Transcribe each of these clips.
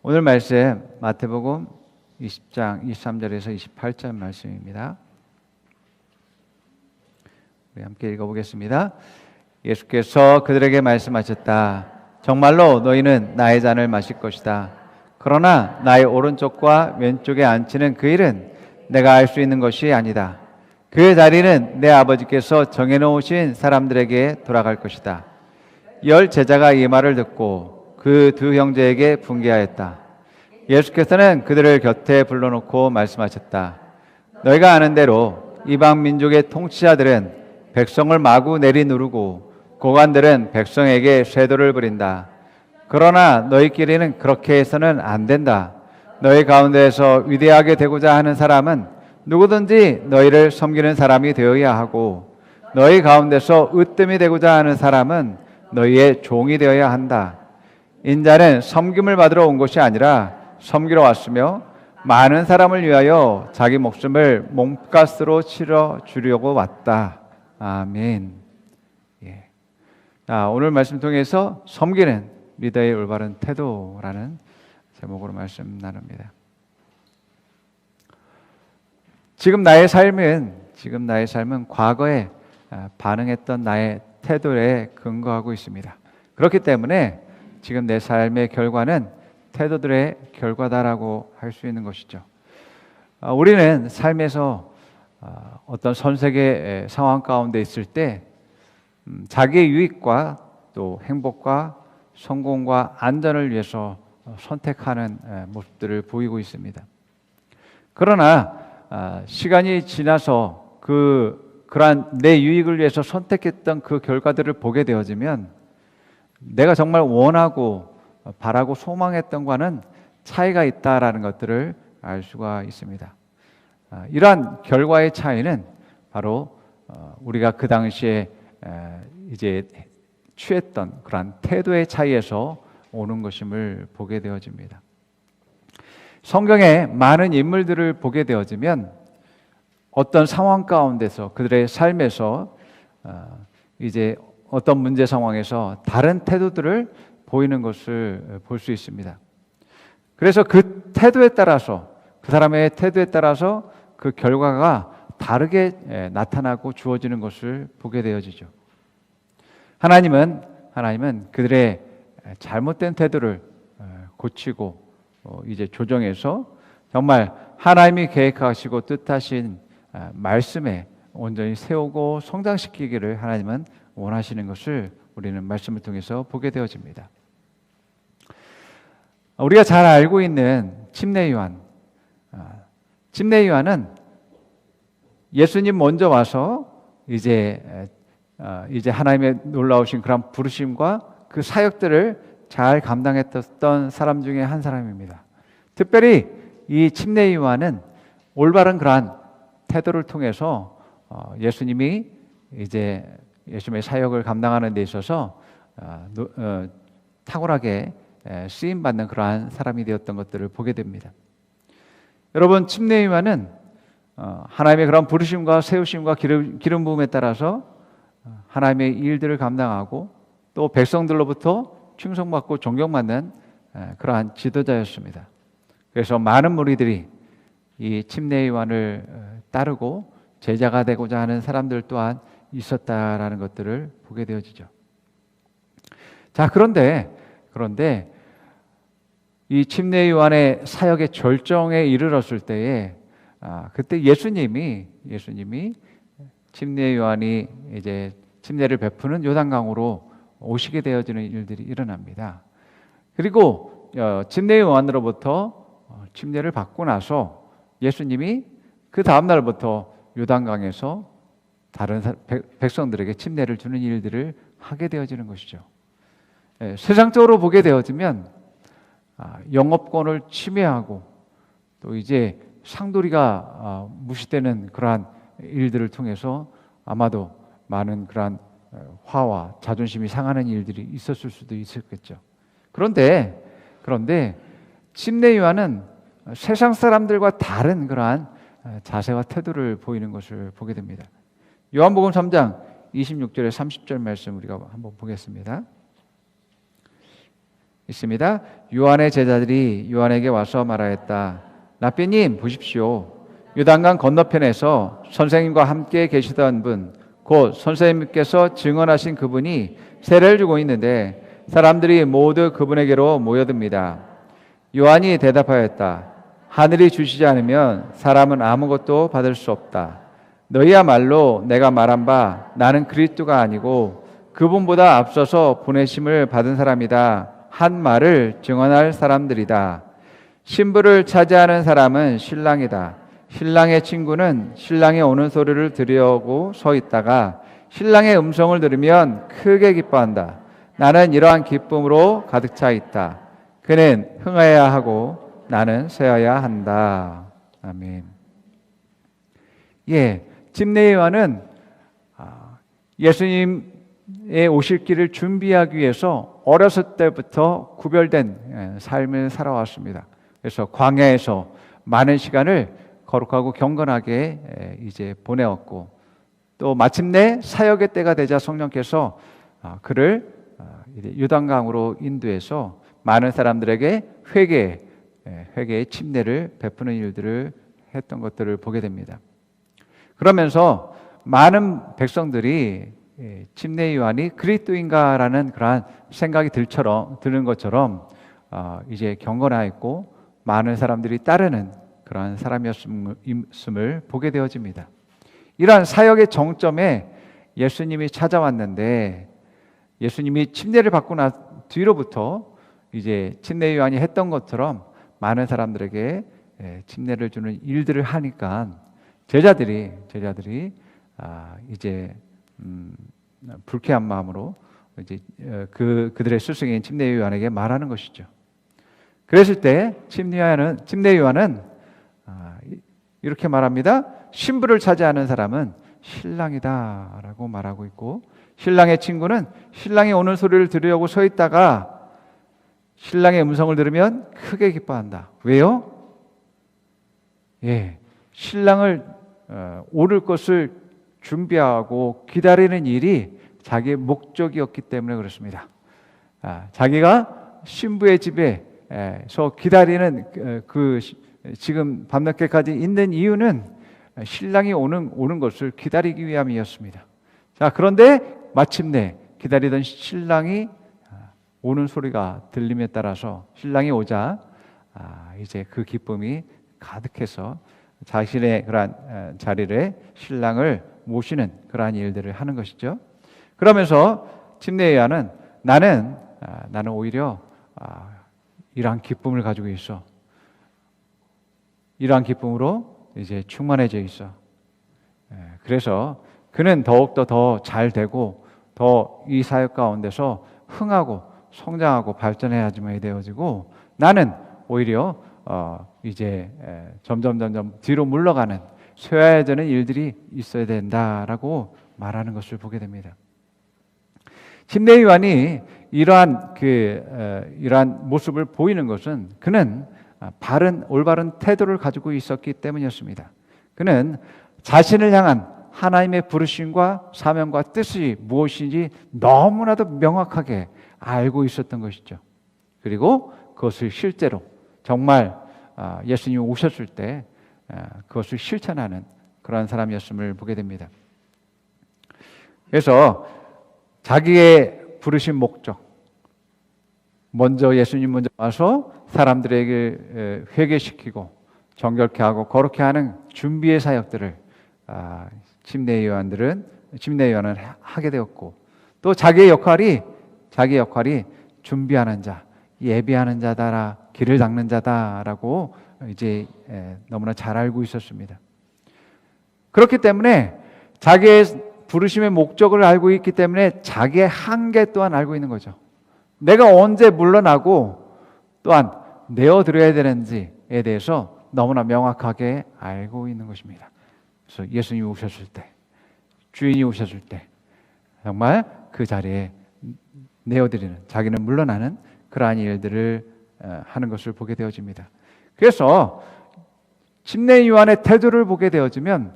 오늘 말씀 마태복음 20장 23절에서 28절 말씀입니다. 우리 함께 읽어보겠습니다. 예수께서 그들에게 말씀하셨다. 정말로 너희는 나의 잔을 마실 것이다. 그러나 나의 오른쪽과 왼쪽에 앉히는 그 일은 내가 알 수 있는 것이 아니다. 그 자리는 내 아버지께서 정해놓으신 사람들에게 돌아갈 것이다. 10 제자가 이 말을 듣고 그 두 형제에게 분개하였다. 예수께서는 그들을 곁에 불러놓고 말씀하셨다. 너희가 아는 대로 이방 민족의 통치자들은 백성을 마구 내리누르고 고관들은 백성에게 쇄도를 부린다. 그러나 너희끼리는 그렇게 해서는 안 된다. 너희 가운데에서 위대하게 되고자 하는 사람은 누구든지 너희를 섬기는 사람이 되어야 하고, 너희 가운데서 으뜸이 되고자 하는 사람은 너희의 종이 되어야 한다. 인자는 섬김을 받으러 온 것이 아니라 섬기러 왔으며 많은 사람을 위하여 자기 목숨을 몸값으로 치러 주려고 왔다. 아멘. 예. 자, 오늘 말씀 통해서 섬기는 리더의 올바른 태도라는 제목으로 말씀 나눕니다. 지금 나의 삶은 과거에 반응했던 나의 태도에 근거하고 있습니다. 그렇기 때문에 지금 내 삶의 결과는 태도들의 결과다라고 할 수 있는 것이죠. 우리는 삶에서 어떤 선택의 상황 가운데 있을 때 자기의 유익과 또 행복과 성공과 안전을 위해서 선택하는 모습들을 보이고 있습니다. 그러나 시간이 지나서 그러한 내 유익을 위해서 선택했던 그 결과들을 보게 되어지면 내가 정말 원하고 바라고 소망했던 것과는 차이가 있다라는 것들을 알 수가 있습니다. 이러한 결과의 차이는 바로 우리가 그 당시에 이제 취했던 그러한 태도의 차이에서 오는 것임을 보게 되어집니다. 성경에 많은 인물들을 보게 되어지면 어떤 상황 가운데서 그들의 삶에서 이제 어떤 문제 상황에서 다른 태도들을 보이는 것을 볼 수 있습니다. 그래서 그 태도에 따라서, 그 사람의 태도에 따라서 그 결과가 다르게 나타나고 주어지는 것을 보게 되어지죠. 하나님은 그들의 잘못된 태도를 고치고 이제 조정해서 정말 하나님이 계획하시고 뜻하신 말씀에 온전히 세우고 성장시키기를 하나님은 원하시는 것을 우리는 말씀을 통해서 보게 되어집니다. 우리가 잘 알고 있는 침례 요한은 예수님 먼저 와서 이제 하나님의 놀라우신 그런 부르심과 그 사역들을 잘 감당했던 사람 중에 한 사람입니다. 특별히 이 침례 요한은 올바른 그러한 태도를 통해서 예수님이 이제 예수님의 사역을 감당하는 데 있어서 탁월하게 쓰임 받는 그러한 사람이 되었던 것들을 보게 됩니다. 여러분, 침례 요한은 하나님의 그런 부르심과 세우심과 기름 부음에 따라서 하나님의 일들을 감당하고 또 백성들로부터 충성받고 존경받는 그러한 지도자였습니다. 그래서 많은 무리들이 이 침례 요한을 따르고 제자가 되고자 하는 사람들 또한 있었다라는 것들을 보게 되어지죠. 자, 그런데 이 침례 요한의 사역의 절정에 이르렀을 때에 그때 예수님이 침례 요한이 이제 침례를 베푸는 요단강으로 오시게 되어지는 일들이 일어납니다. 그리고 침례 요한으로부터 침례를 받고 나서 예수님이 그 다음 날부터 요단강에서 다른 백성들에게 침례를 주는 일들을 하게 되어지는 것이죠. 세상적으로 보게 되어지면 영업권을 침해하고 또 이제 상도리가 무시되는 그러한 일들을 통해서 아마도 많은 그러한 화와 자존심이 상하는 일들이 있었을 수도 있었겠죠. 그런데 침례 요한은 세상 사람들과 다른 그러한 자세와 태도를 보이는 것을 보게 됩니다. 요한복음 3장 26절에 30절 말씀 우리가 한번 보겠습니다. 있습니다. 요한의 제자들이 요한에게 와서 말하였다. 라삐님 보십시오. 요단강 건너편에서 선생님과 함께 계시던 분, 곧 선생님께서 증언하신 그분이 세례를 주고 있는데 사람들이 모두 그분에게로 모여듭니다. 요한이 대답하였다. 하늘이 주시지 않으면 사람은 아무것도 받을 수 없다. 너희야말로 내가 말한 바 나는 그리스도가 아니고 그분보다 앞서서 보내심을 받은 사람이다 한 말을 증언할 사람들이다. 신부를 차지하는 사람은 신랑이다. 신랑의 친구는 신랑이 오는 소리를 들으려고 서 있다가 신랑의 음성을 들으면 크게 기뻐한다. 나는 이러한 기쁨으로 가득 차 있다. 그는 흥하여야 하고 나는 쇠하여야 한다. 아멘. 예, 집례요한은 예수님의 오실 길을 준비하기 위해서 어렸을 때부터 구별된 삶을 살아왔습니다. 그래서 광야에서 많은 시간을 거룩하고 경건하게 이제 보내었고, 또 마침내 사역의 때가 되자 성령께서 그를 요단강으로 인도해서 많은 사람들에게 회개의 침례를 베푸는 일들을 했던 것들을 보게 됩니다. 그러면서 많은 백성들이 침례 요한이 그리스도인가라는 그러한 생각이 드는 것처럼 이제 경건하였고 많은 사람들이 따르는 그러한 사람이었음을 보게 되어집니다. 이러한 사역의 정점에 예수님이 찾아왔는데, 예수님이 침례를 받고 난 뒤로부터 이제 침례 요한이 했던 것처럼 많은 사람들에게 침례를 주는 일들을 하니까 제자들이 이제 불쾌한 마음으로 이제 그들의 스승인 침례 요한에게 말하는 것이죠. 그랬을 때 침례 요한은 이렇게 말합니다. 신부를 차지하는 사람은 신랑이다라고 말하고 있고, 신랑의 친구는 신랑이 오는 소리를 들으려고 서 있다가 신랑의 음성을 들으면 크게 기뻐한다. 왜요? 예, 신랑을 오를 것을 준비하고 기다리는 일이 자기의 목적이었기 때문에 그렇습니다. 자기가 신부의 집에서 기다리는 지금 밤늦게까지 있는 이유는 신랑이 오는 것을 기다리기 위함이었습니다. 자, 그런데 마침내 기다리던 신랑이 오는 소리가 들림에 따라서 신랑이 오자 이제 그 기쁨이 가득해서 자신의 그러한 자리에 신랑을 모시는 그러한 일들을 하는 것이죠. 그러면서 침례 요한은 나는 오히려 이러한 기쁨을 가지고 있어. 이러한 기쁨으로 이제 충만해져 있어. 그래서 그는 더욱더 더 잘 되고 더 이 사역 가운데서 흥하고 성장하고 발전해야지만 되어지고, 나는 오히려 이제 점점 뒤로 물러가는 쇠해지는 일들이 있어야 된다라고 말하는 것을 보게 됩니다. 침례 요한이 이러한 모습을 보이는 것은 그는 올바른 태도를 가지고 있었기 때문이었습니다. 그는 자신을 향한 하나님의 부르심과 사명과 뜻이 무엇인지 너무나도 명확하게 알고 있었던 것이죠. 그리고 그것을 실제로 정말 예수님이 오셨을 때 그것을 실천하는 그러한 사람이었음을 보게 됩니다. 그래서 자기의 부르신 목적, 예수님 먼저 와서 사람들에게 회개시키고 정결케 하고 거룩케 하는 준비의 사역들을 침례 요한은 하게 되었고, 또 자기의 역할이 준비하는 자, 예비하는 자다라, 길을 닦는 자다라고 이제 너무나 잘 알고 있었습니다. 그렇기 때문에 자기의 부르심의 목적을 알고 있기 때문에 자기의 한계 또한 알고 있는 거죠. 내가 언제 물러나고 또한 내어드려야 되는지에 대해서 너무나 명확하게 알고 있는 것입니다. 그래서 예수님이 오셨을 때, 주인이 오셨을 때 정말 그 자리에 내어드리는, 자기는 물러나는 그러한 일들을 하는 것을 보게 되어집니다. 그래서 침례 요한의 태도를 보게 되어지면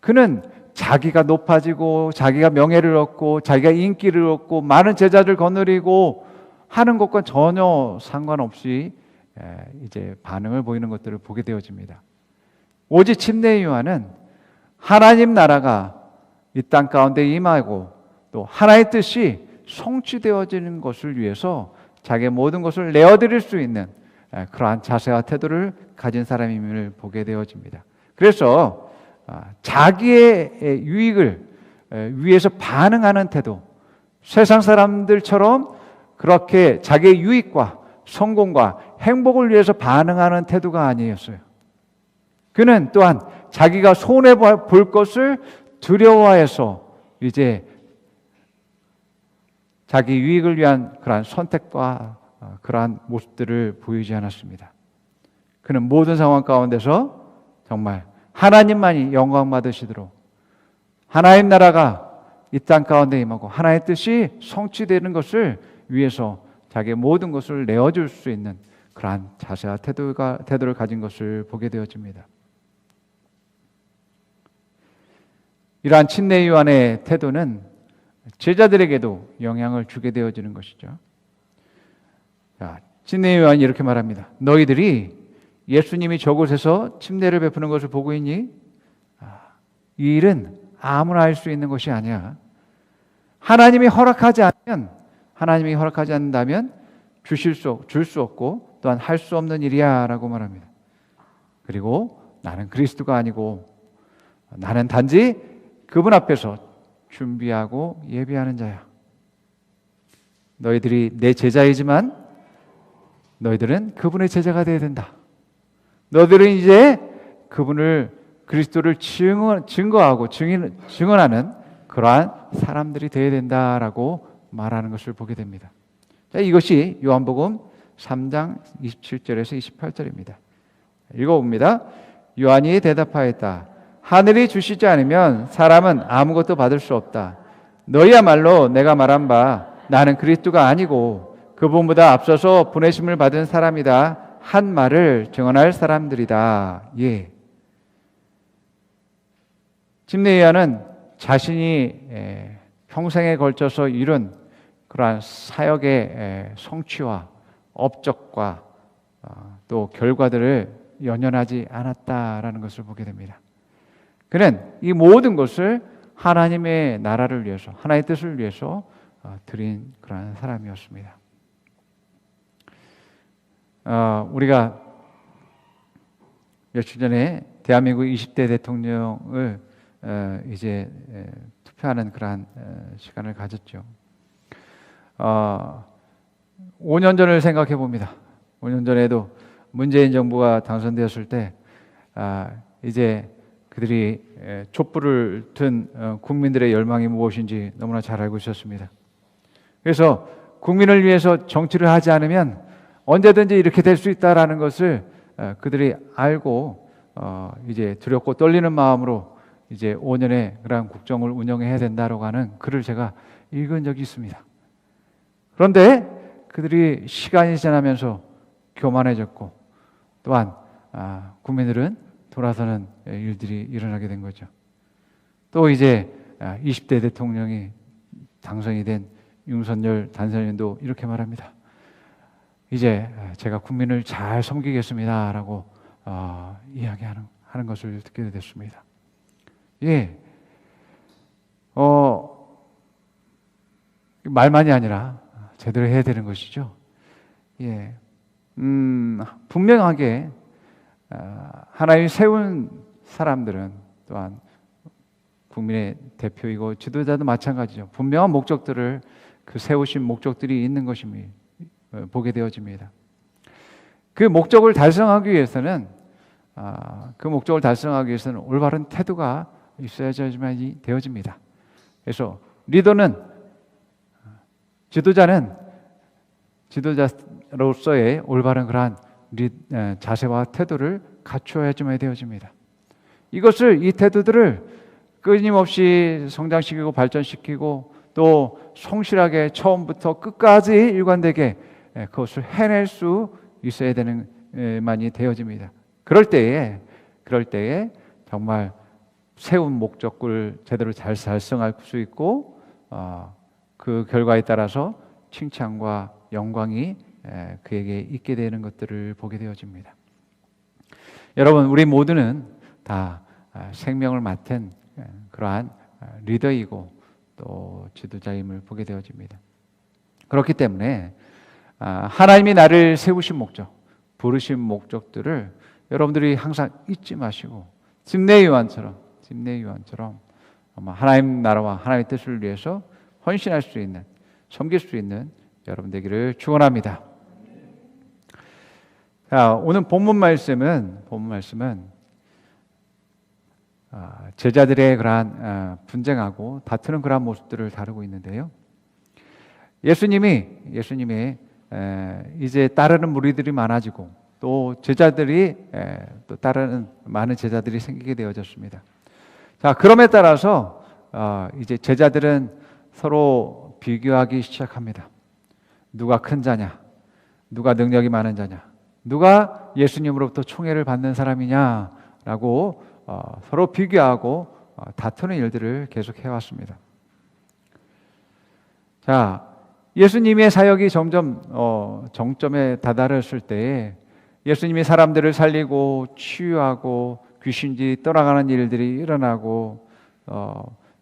그는 자기가 높아지고 자기가 명예를 얻고 자기가 인기를 얻고 많은 제자들 거느리고 하는 것과 전혀 상관없이 이제 반응을 보이는 것들을 보게 되어집니다. 오직 침례 요한은 하나님 나라가 이 땅 가운데 임하고 또 하나의 뜻이 성취되어지는 것을 위해서 자기의 모든 것을 내어드릴 수 있는 그러한 자세와 태도를 가진 사람임을 보게 되어집니다. 그래서 자기의 유익을 위해서 반응하는 태도, 세상 사람들처럼 그렇게 자기의 유익과 성공과 행복을 위해서 반응하는 태도가 아니었어요. 그는 또한 자기가 손해볼 것을 두려워해서 이제 자기 유익을 위한 그러한 선택과 그러한 모습들을 보이지 않았습니다. 그는 모든 상황 가운데서 정말 하나님만이 영광 받으시도록 하나님 나라가 이 땅 가운데 임하고 하나님의 뜻이 성취되는 것을 위해서 자기의 모든 것을 내어줄 수 있는 그러한 자세와 태도를 가진 것을 보게 되어집니다. 이러한 침례 요한의 태도는 제자들에게도 영향을 주게 되어지는 것이죠. 자, 침례 요한이 이렇게 말합니다. 너희들이 예수님이 저곳에서 침례를 베푸는 것을 보고 있니? 이 일은 아무나 할 수 있는 것이 아니야. 하나님이 허락하지 않는다면 줄 수 없고 또한 할 수 없는 일이야 라고 말합니다. 그리고 나는 그리스도가 아니고 나는 단지 그분 앞에서 준비하고 예비하는 자야. 너희들이 내 제자이지만 너희들은 그분의 제자가 되어야 된다. 너희들은 이제 그분을 그리스도를 증거하고 증언하는 그러한 사람들이 되어야 된다라고 말하는 것을 보게 됩니다. 자, 이것이 요한복음 3장 27절에서 28절입니다. 읽어봅니다. 요한이 대답하였다. 하늘이 주시지 않으면 사람은 아무것도 받을 수 없다. 너희야말로 내가 말한 바 나는 그리스도가 아니고 그분보다 앞서서 보내심을 받은 사람이다 한 말을 증언할 사람들이다. 예. 침례 요한은 자신이 평생에 걸쳐서 이룬 그러한 사역의 성취와 업적과 또 결과들을 연연하지 않았다라는 것을 보게 됩니다. 그는 이 모든 것을 하나님의 나라를 위해서, 하나님의 뜻을 위해서 드린 그러한 사람이었습니다. 우리가 며칠 전에 대한민국 20대 대통령을 이제 투표하는 그러한 시간을 가졌죠. 5년 전을 생각해 봅니다. 5년 전에도 문재인 정부가 당선되었을 때 이제 그들이 촛불을 든 국민들의 열망이 무엇인지 너무나 잘 알고 있었습니다. 그래서 국민을 위해서 정치를 하지 않으면 언제든지 이렇게 될 수 있다라는 것을 그들이 알고 이제 두렵고 떨리는 마음으로 이제 5년의 그러한 국정을 운영해야 된다라고 하는 글을 제가 읽은 적이 있습니다. 그런데 그들이 시간이 지나면서 교만해졌고 또한 국민들은 돌아서는 일들이 일어나게 된 거죠. 또 이제 20대 대통령이 당선이 된 윤석열 단장님도 이렇게 말합니다. 이제 제가 국민을 잘 섬기겠습니다라고 이야기하는 것을 듣게 됐습니다. 예, 말만이 아니라 제대로 해야 되는 것이죠. 예, 분명하게 하나님이 세운 사람들은 또한 국민의 대표이고 지도자도 마찬가지죠. 분명한 목적들을 그 세우신 목적들이 있는 것임을 보게 되어집니다. 그 목적을 달성하기 위해서는 올바른 태도가 있어야지만 되어집니다. 그래서 지도자로서의 올바른 그러한 자세와 태도를 갖추어야지만 되어집니다. 이 태도들을 끊임없이 성장시키고 발전시키고 또 성실하게 처음부터 끝까지 일관되게 그것을 해낼 수 있어야 되는 만이 되어집니다. 그럴 때에 정말 세운 목적을 제대로 잘 달성할 수 있고 그 결과에 따라서 칭찬과 영광이 그에게 있게 되는 것들을 보게 되어집니다. 여러분, 우리 모두는 다 생명을 맡은 그러한 리더이고 또 지도자임을 보게 되어집니다. 그렇기 때문에 하나님이 나를 세우신 목적, 부르신 목적들을 여러분들이 항상 잊지 마시고 집례요한처럼 하나님 나라와 하나님의 뜻을 위해서 헌신할 수 있는, 섬길 수 있는 여러분 되기를 축원합니다. 자, 오늘 본문 말씀은 제자들의 그러한 분쟁하고 다투는 그러한 모습들을 다루고 있는데요. 예수님이 이제 따르는 무리들이 많아지고 또 제자들이 또 따르는 많은 제자들이 생기게 되어졌습니다. 자, 그럼에 따라서 이제 제자들은 서로 비교하기 시작합니다. 누가 큰 자냐, 누가 능력이 많은 자냐, 누가 예수님으로부터 총애를 받는 사람이냐라고 서로 비교하고 다투는 일들을 계속 해왔습니다. 자, 예수님의 사역이 점점 정점에 다다랐을 때에 예수님이 사람들을 살리고 치유하고 귀신들이 떠나가는 일들이 일어나고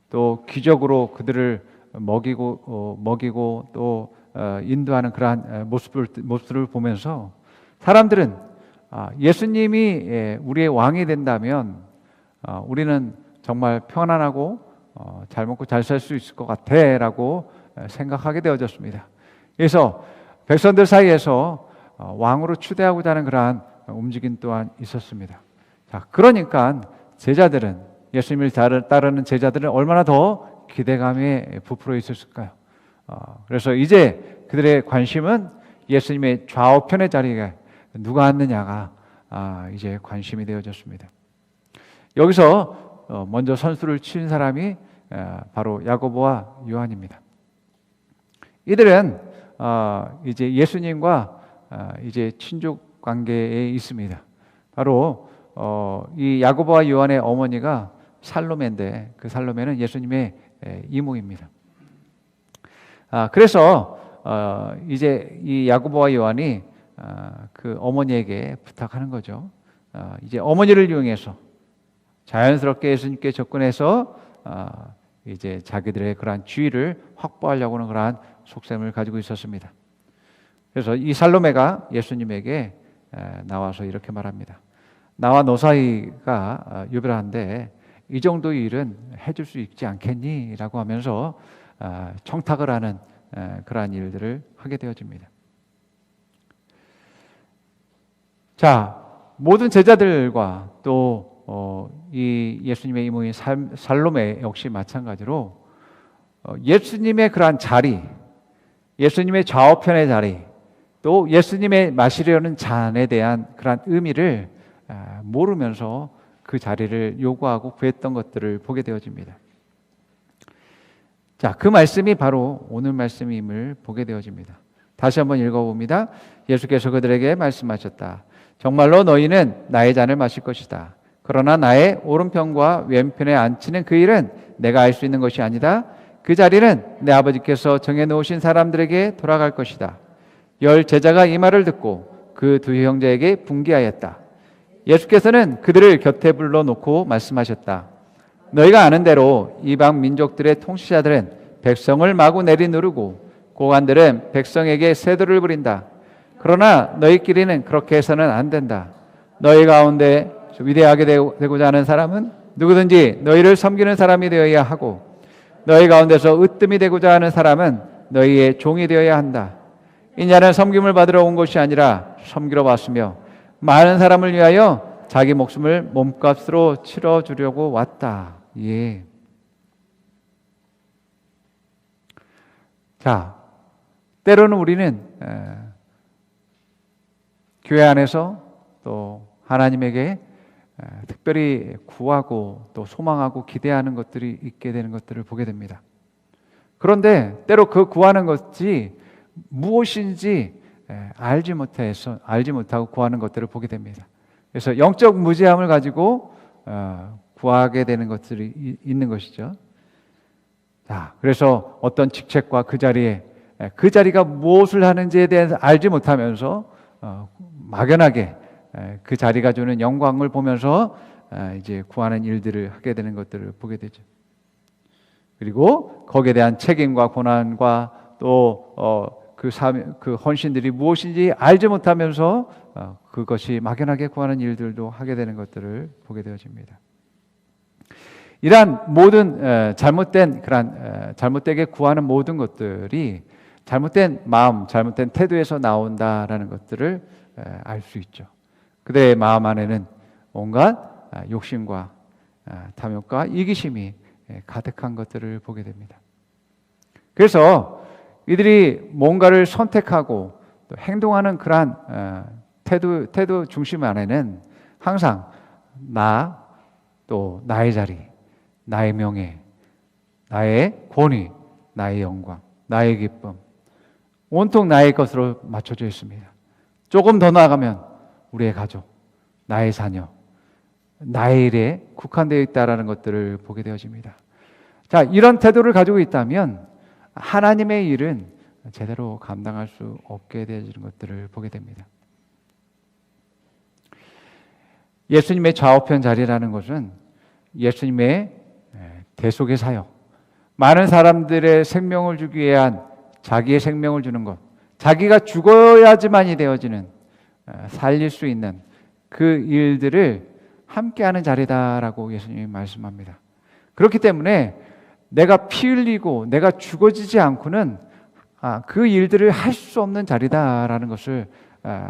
또 기적으로 그들을 먹이고 또 인도하는 그러한 모습을 보면서 사람들은 예수님이 우리의 왕이 된다면 우리는 정말 편안하고 잘 먹고 잘 살 수 있을 것 같아라고 생각하게 되어졌습니다. 그래서 백성들 사이에서 왕으로 추대하고자 하는 그러한 움직임 또한 있었습니다. 자, 그러니까 제자들은, 예수님을 따르는 제자들은 얼마나 더 기대감에 부풀어 있었을까요? 그래서 이제 그들의 관심은 예수님의 좌우편의 자리에 누가 앉느냐가 이제 관심이 되어졌습니다. 여기서 먼저 선수를 친 사람이 바로 야고보와 요한입니다. 이들은 이제 예수님과 이제 친족 관계에 있습니다. 바로 이 야고보와 요한의 어머니가 살로메인데 그 살로메는 예수님의 이모입니다. 그래서 이제 이 야고보와 요한이 그 어머니에게 부탁하는 거죠. 이제 어머니를 이용해서 자연스럽게 예수님께 접근해서 이제 자기들의 그러한 지위를 확보하려고 하는 그러한 속셈을 가지고 있었습니다. 그래서 이 살로메가 예수님에게 나와서 이렇게 말합니다. 나와 너 사이가 유별한데 이 정도 일은 해줄 수 있지 않겠니? 라고 하면서 청탁을 하는 그러한 일들을 하게 되어집니다. 자, 모든 제자들과 또 이 예수님의 이모인 살로메 역시 마찬가지로 예수님의 그러한 자리, 예수님의 좌우편의 자리, 또 예수님의 마시려는 잔에 대한 그러한 의미를 모르면서 그 자리를 요구하고 구했던 것들을 보게 되어집니다. 자, 그 말씀이 바로 오늘 말씀임을 보게 되어집니다. 다시 한번 읽어봅니다. 예수께서 그들에게 말씀하셨다. 정말로 너희는 나의 잔을 마실 것이다. 그러나 나의 오른편과 왼편에 앉히는 그 일은 내가 할 수 있는 것이 아니다. 그 자리는 내 아버지께서 정해놓으신 사람들에게 돌아갈 것이다. 열 제자가 이 말을 듣고 그 두 형제에게 분기하였다. 예수께서는 그들을 곁에 불러놓고 말씀하셨다. 너희가 아는 대로 이방 민족들의 통치자들은 백성을 마구 내리누르고 고관들은 백성에게 세도를 부린다. 그러나 너희끼리는 그렇게 해서는 안 된다. 너희 가운데 위대하게 되고자 하는 사람은 누구든지 너희를 섬기는 사람이 되어야 하고 너희 가운데서 으뜸이 되고자 하는 사람은 너희의 종이 되어야 한다. 인자는 섬김을 받으러 온 것이 아니라 섬기러 왔으며 많은 사람을 위하여 자기 목숨을 몸값으로 치러주려고 왔다. 예. 자, 때로는 우리는 교회 안에서 또 하나님에게 특별히 구하고 또 소망하고 기대하는 것들이 있게 되는 것들을 보게 됩니다. 그런데 때로 그 구하는 것이 무엇인지 알지 못하고 구하는 것들을 보게 됩니다. 그래서 영적 무지함을 가지고 구하게 되는 것들이 있는 것이죠. 자, 그래서 어떤 직책과 그 자리에 그 자리가 무엇을 하는지에 대해서 알지 못하면서 막연하게 그 자리가 주는 영광을 보면서 이제 구하는 일들을 하게 되는 것들을 보게 되죠. 그리고 거기에 대한 책임과 고난과 또 그 헌신들이 무엇인지 알지 못하면서 그것이 막연하게 구하는 일들도 하게 되는 것들을 보게 되어집니다. 이러한 모든 잘못된 그런 잘못되게 구하는 모든 것들이 잘못된 마음, 잘못된 태도에서 나온다라는 것들을 알 수 있죠. 그들의 마음 안에는 온갖 욕심과 탐욕과 이기심이 가득한 것들을 보게 됩니다. 그래서 이들이 뭔가를 선택하고 또 행동하는 그러한 태도 중심 안에는 항상 나, 또 나의 자리, 나의 명예, 나의 권위, 나의 영광, 나의 기쁨, 온통 나의 것으로 맞춰져 있습니다. 조금 더 나아가면 우리의 가족, 나의 자녀, 나의 일에 국한되어 있다는 것들을 보게 되어집니다. 자, 이런 태도를 가지고 있다면 하나님의 일은 제대로 감당할 수 없게 되어지는 것들을 보게 됩니다. 예수님의 좌우편 자리라는 것은 예수님의 대속의 사역, 많은 사람들의 생명을 주기 위한 자기의 생명을 주는 것, 자기가 죽어야지만이 되어지는 살릴 수 있는 그 일들을 함께하는 자리다라고 예수님이 말씀합니다. 그렇기 때문에 내가 피 흘리고 내가 죽어지지 않고는 그 일들을 할 수 없는 자리다라는 것을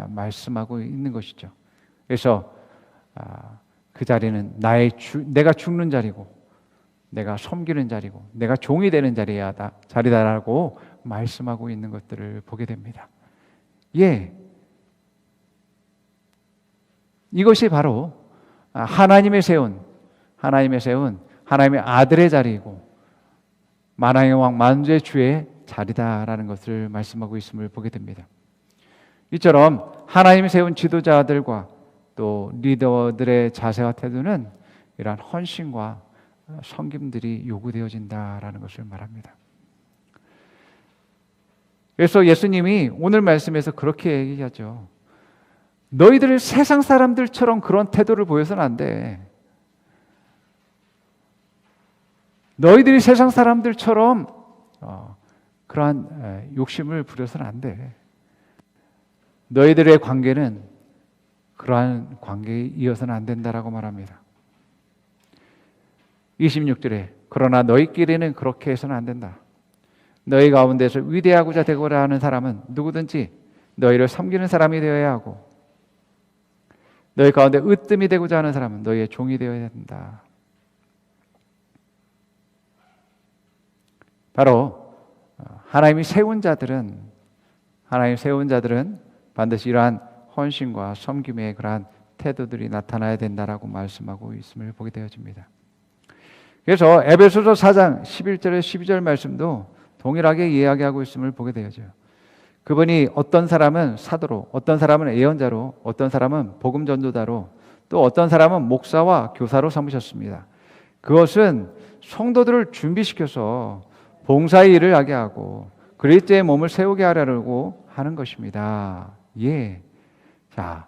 말씀하고 있는 것이죠. 그래서 그 자리는 내가 죽는 자리고 내가 섬기는 자리고 내가 종이 되는 자리다라고 말씀하고 있는 것들을 보게 됩니다. 예, 이것이 바로 하나님의 세운 하나님의 아들의 자리이고 만왕의 왕 만주의 주의 자리다라는 것을 말씀하고 있음을 보게 됩니다. 이처럼 하나님이 세운 지도자들과 또 리더들의 자세와 태도는 이러한 헌신과 섬김들이 요구되어진다라는 것을 말합니다. 그래서 예수님이 오늘 말씀에서 그렇게 얘기하죠. 너희들 세상 사람들처럼 그런 태도를 보여서는 안 돼. 너희들이 세상 사람들처럼 그러한 욕심을 부려서는 안 돼. 너희들의 관계는 그러한 관계에 이어서는 안 된다라고 말합니다. 26절에 그러나 너희끼리는 그렇게 해서는 안 된다. 너희 가운데서 위대하고자 되고자 하는 사람은 누구든지 너희를 섬기는 사람이 되어야 하고 너희 가운데 으뜸이 되고자 하는 사람은 너희의 종이 되어야 된다. 바로 하나님이 세운 자들은 반드시 이러한 헌신과 섬김의 그러한 태도들이 나타나야 된다라고 말씀하고 있음을 보게 되어집니다. 그래서 에베소서 4장 11절에 12절 말씀도 동일하게 이야기하고 있음을 보게 되어져요. 그분이 어떤 사람은 사도로, 어떤 사람은 예언자로, 어떤 사람은 복음 전도자로, 또 어떤 사람은 목사와 교사로 삼으셨습니다. 그것은 성도들을 준비시켜서 봉사의 일을 하게 하고 그리스도의 몸을 세우게 하려고 하는 것입니다. 예. 자,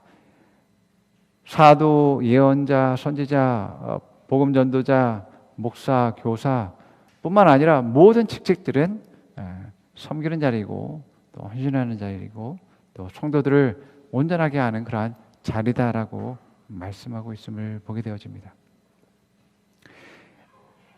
사도, 예언자, 선지자, 복음 전도자, 목사, 교사 뿐만 아니라 모든 직책들은 섬기는 자리이고 또 헌신하는 자리이고 또 성도들을 온전하게 하는 그러한 자리다라고 말씀하고 있음을 보게 되어집니다.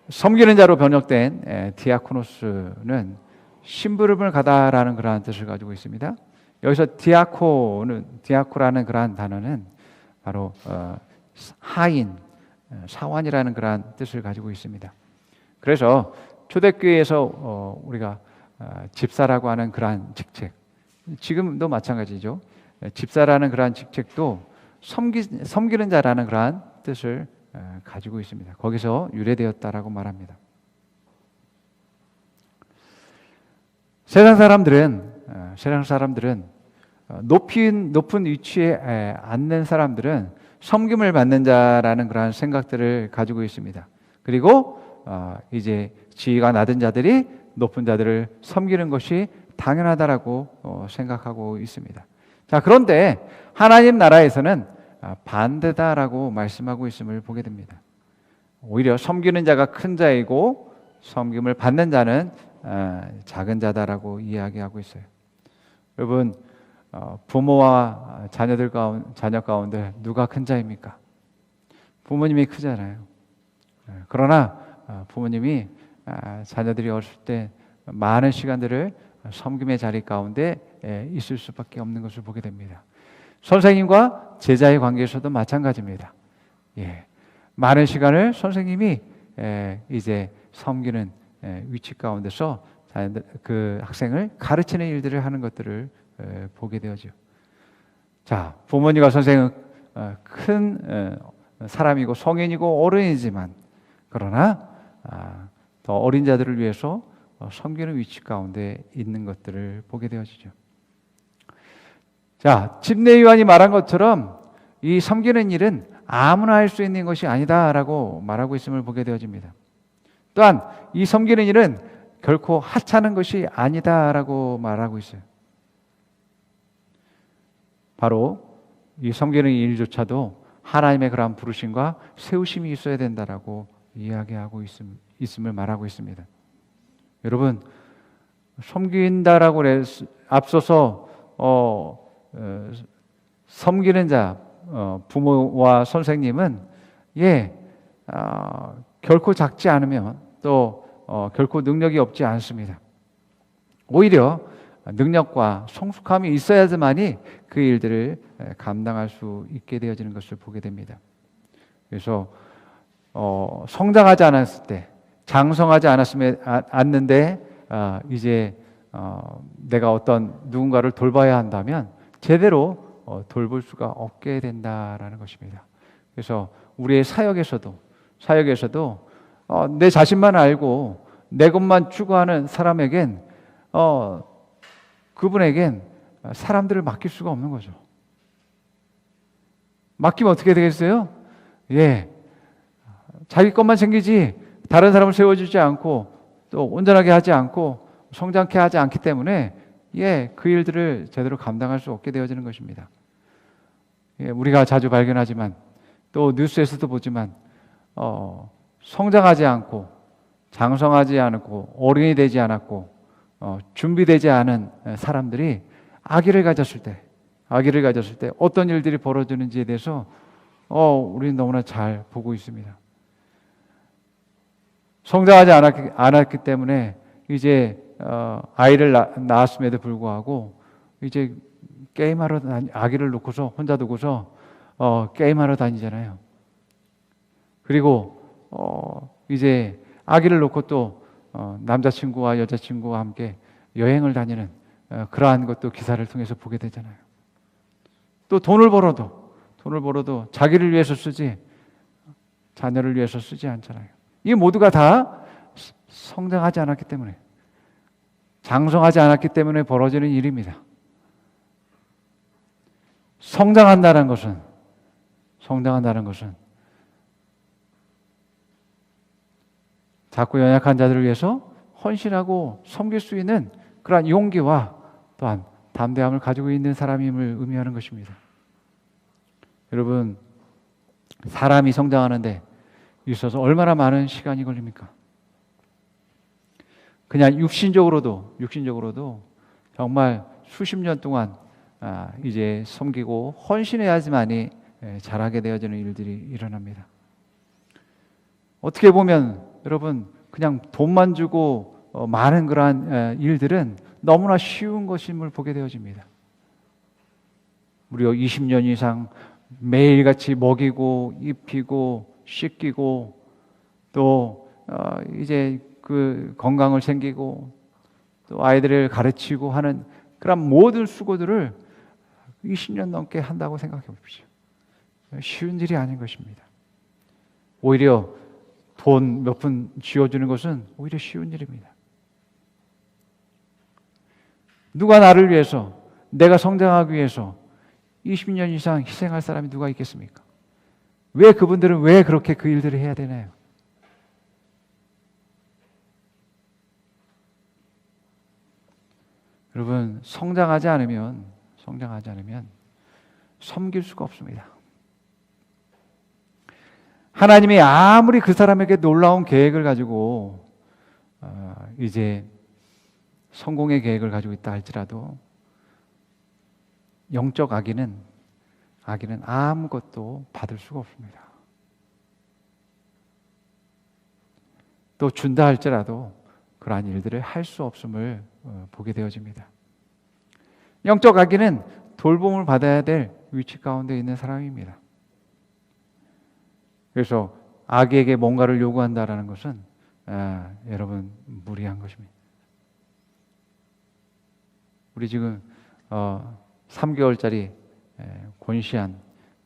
섬기는 자로 번역된 디아코노스는 심부름을 가다라는 그러한 뜻을 가지고 있습니다. 여기서 디아코라는 그러한 단어는 바로 하인, 사환이라는 그러한 뜻을 가지고 있습니다. 그래서 초대교회에서 우리가 집사라고 하는 그러한 직책, 지금도 마찬가지죠. 집사라는 그러한 직책도 섬기는 자라는 그러한 뜻을 가지고 있습니다. 거기서 유래되었다라고 말합니다. 세상 사람들은 높은 위치에 앉는 사람들은 섬김을 받는 자라는 그러한 생각들을 가지고 있습니다. 그리고 이제 지위가 낮은 자들이 높은 자들을 섬기는 것이 당연하다라고 생각하고 있습니다. 자, 그런데 하나님 나라에서는 반대다라고 말씀하고 있음을 보게 됩니다. 오히려 섬기는 자가 큰 자이고 섬김을 받는 자는 작은 자다라고 이야기하고 있어요. 여러분, 부모와 자녀 가운데 누가 큰 자입니까? 부모님이 크잖아요. 그러나 부모님이 자녀들이 어렸을 때 많은 시간들을 섬김의 자리 가운데 있을 수밖에 없는 것을 보게 됩니다. 선생님과 제자의 관계에서도 마찬가지입니다. 많은 시간을 선생님이 이제 섬기는 위치 가운데서 그 학생을 가르치는 일들을 하는 것들을 보게 되어죠. 자, 부모님과 선생은 큰 사람이고 성인이고 어른이지만 그러나 더 어린 자들을 위해서 섬기는 위치 가운데 있는 것들을 보게 되어지죠. 자, 집내 요한이 말한 것처럼 이 섬기는 일은 아무나 할 수 있는 것이 아니다라고 말하고 있음을 보게 되어집니다. 또한 이 섬기는 일은 결코 하찮은 것이 아니다라고 말하고 있어요. 바로 이 섬기는 일조차도 하나님의 그러한 부르심과 세우심이 있어야 된다라고 이야기하고 있음을 말하고 있습니다. 여러분, 섬긴다라고 앞서서 섬기는 자, 부모와 선생님은 결코 작지 않으면 또 결코 능력이 없지 않습니다. 오히려 능력과 성숙함이 있어야지만이 그 일들을 감당할 수 있게 되어지는 것을 보게 됩니다. 그래서 성장하지 않았을 때, 장성하지 않는데 이제 내가 어떤 누군가를 돌봐야 한다면 제대로 돌볼 수가 없게 된다라는 것입니다. 그래서 우리의 사역에서도 내 자신만 알고 내 것만 추구하는 사람에겐 그분에겐 사람들을 맡길 수가 없는 거죠. 맡기면 어떻게 되겠어요? 자기 것만 챙기지 다른 사람을 세워주지 않고 또 온전하게 하지 않고 성장케 하지 않기 때문에 그 일들을 제대로 감당할 수 없게 되어지는 것입니다. 우리가 자주 발견하지만 또 뉴스에서도 보지만 성장하지 않고 장성하지 않고 어른이 되지 않았고 준비되지 않은 사람들이 아기를 가졌을 때 어떤 일들이 벌어지는지에 대해서 우리는 너무나 잘 보고 있습니다. 성장하지 않았기 때문에 이제 아이를 낳았음에도 불구하고 이제 게임하러 아기를 놓고서 혼자 두고서 게임하러 다니잖아요. 그리고 이제 아기를 놓고 또 남자친구와 여자친구와 함께 여행을 다니는 그러한 것도 기사를 통해서 보게 되잖아요. 또 돈을 벌어도 자기를 위해서 쓰지 자녀를 위해서 쓰지 않잖아요. 이 모두가 다 성장하지 않았기 때문에, 장성하지 않았기 때문에 벌어지는 일입니다. 성장한다는 것은 작고 연약한 자들을 위해서 헌신하고 섬길 수 있는 그러한 용기와 또한 담대함을 가지고 있는 사람임을 의미하는 것입니다. 여러분, 사람이 성장하는데 있어서 얼마나 많은 시간이 걸립니까? 그냥 육신적으로도 정말 수십 년 동안 이제 섬기고 헌신해야지만이 잘하게 되어지는 일들이 일어납니다. 어떻게 보면 여러분 그냥 돈만 주고 많은 그러한 일들은 너무나 쉬운 것임을 보게 되어집니다. 무려 20년 이상 매일같이 먹이고 입히고 씻기고 또 이제 그 건강을 챙기고 또 아이들을 가르치고 하는 그런 모든 수고들을 20년 넘게 한다고 생각해 보십시오. 쉬운 일이 아닌 것입니다. 오히려 돈 몇 푼 쥐어주는 것은 오히려 쉬운 일입니다. 누가 나를 위해서, 내가 성장하기 위해서 20년 이상 희생할 사람이 누가 있겠습니까? 그분들은 왜 그렇게 그 일들을 해야 되나요? 여러분, 성장하지 않으면 섬길 수가 없습니다. 하나님이 아무리 그 사람에게 놀라운 계획을 가지고 이제 성공의 계획을 가지고 있다 할지라도 영적 악인은 아무것도 받을 수가 없습니다. 또 준다 할지라도 그러한 일들을 할 수 없음을 보게 되어집니다. 영적 악인은 돌봄을 받아야 될 위치 가운데 있는 사람입니다. 그래서 악에게 뭔가를 요구한다라는 것은 여러분 무리한 것입니다. 우리 지금 3개월짜리 권시한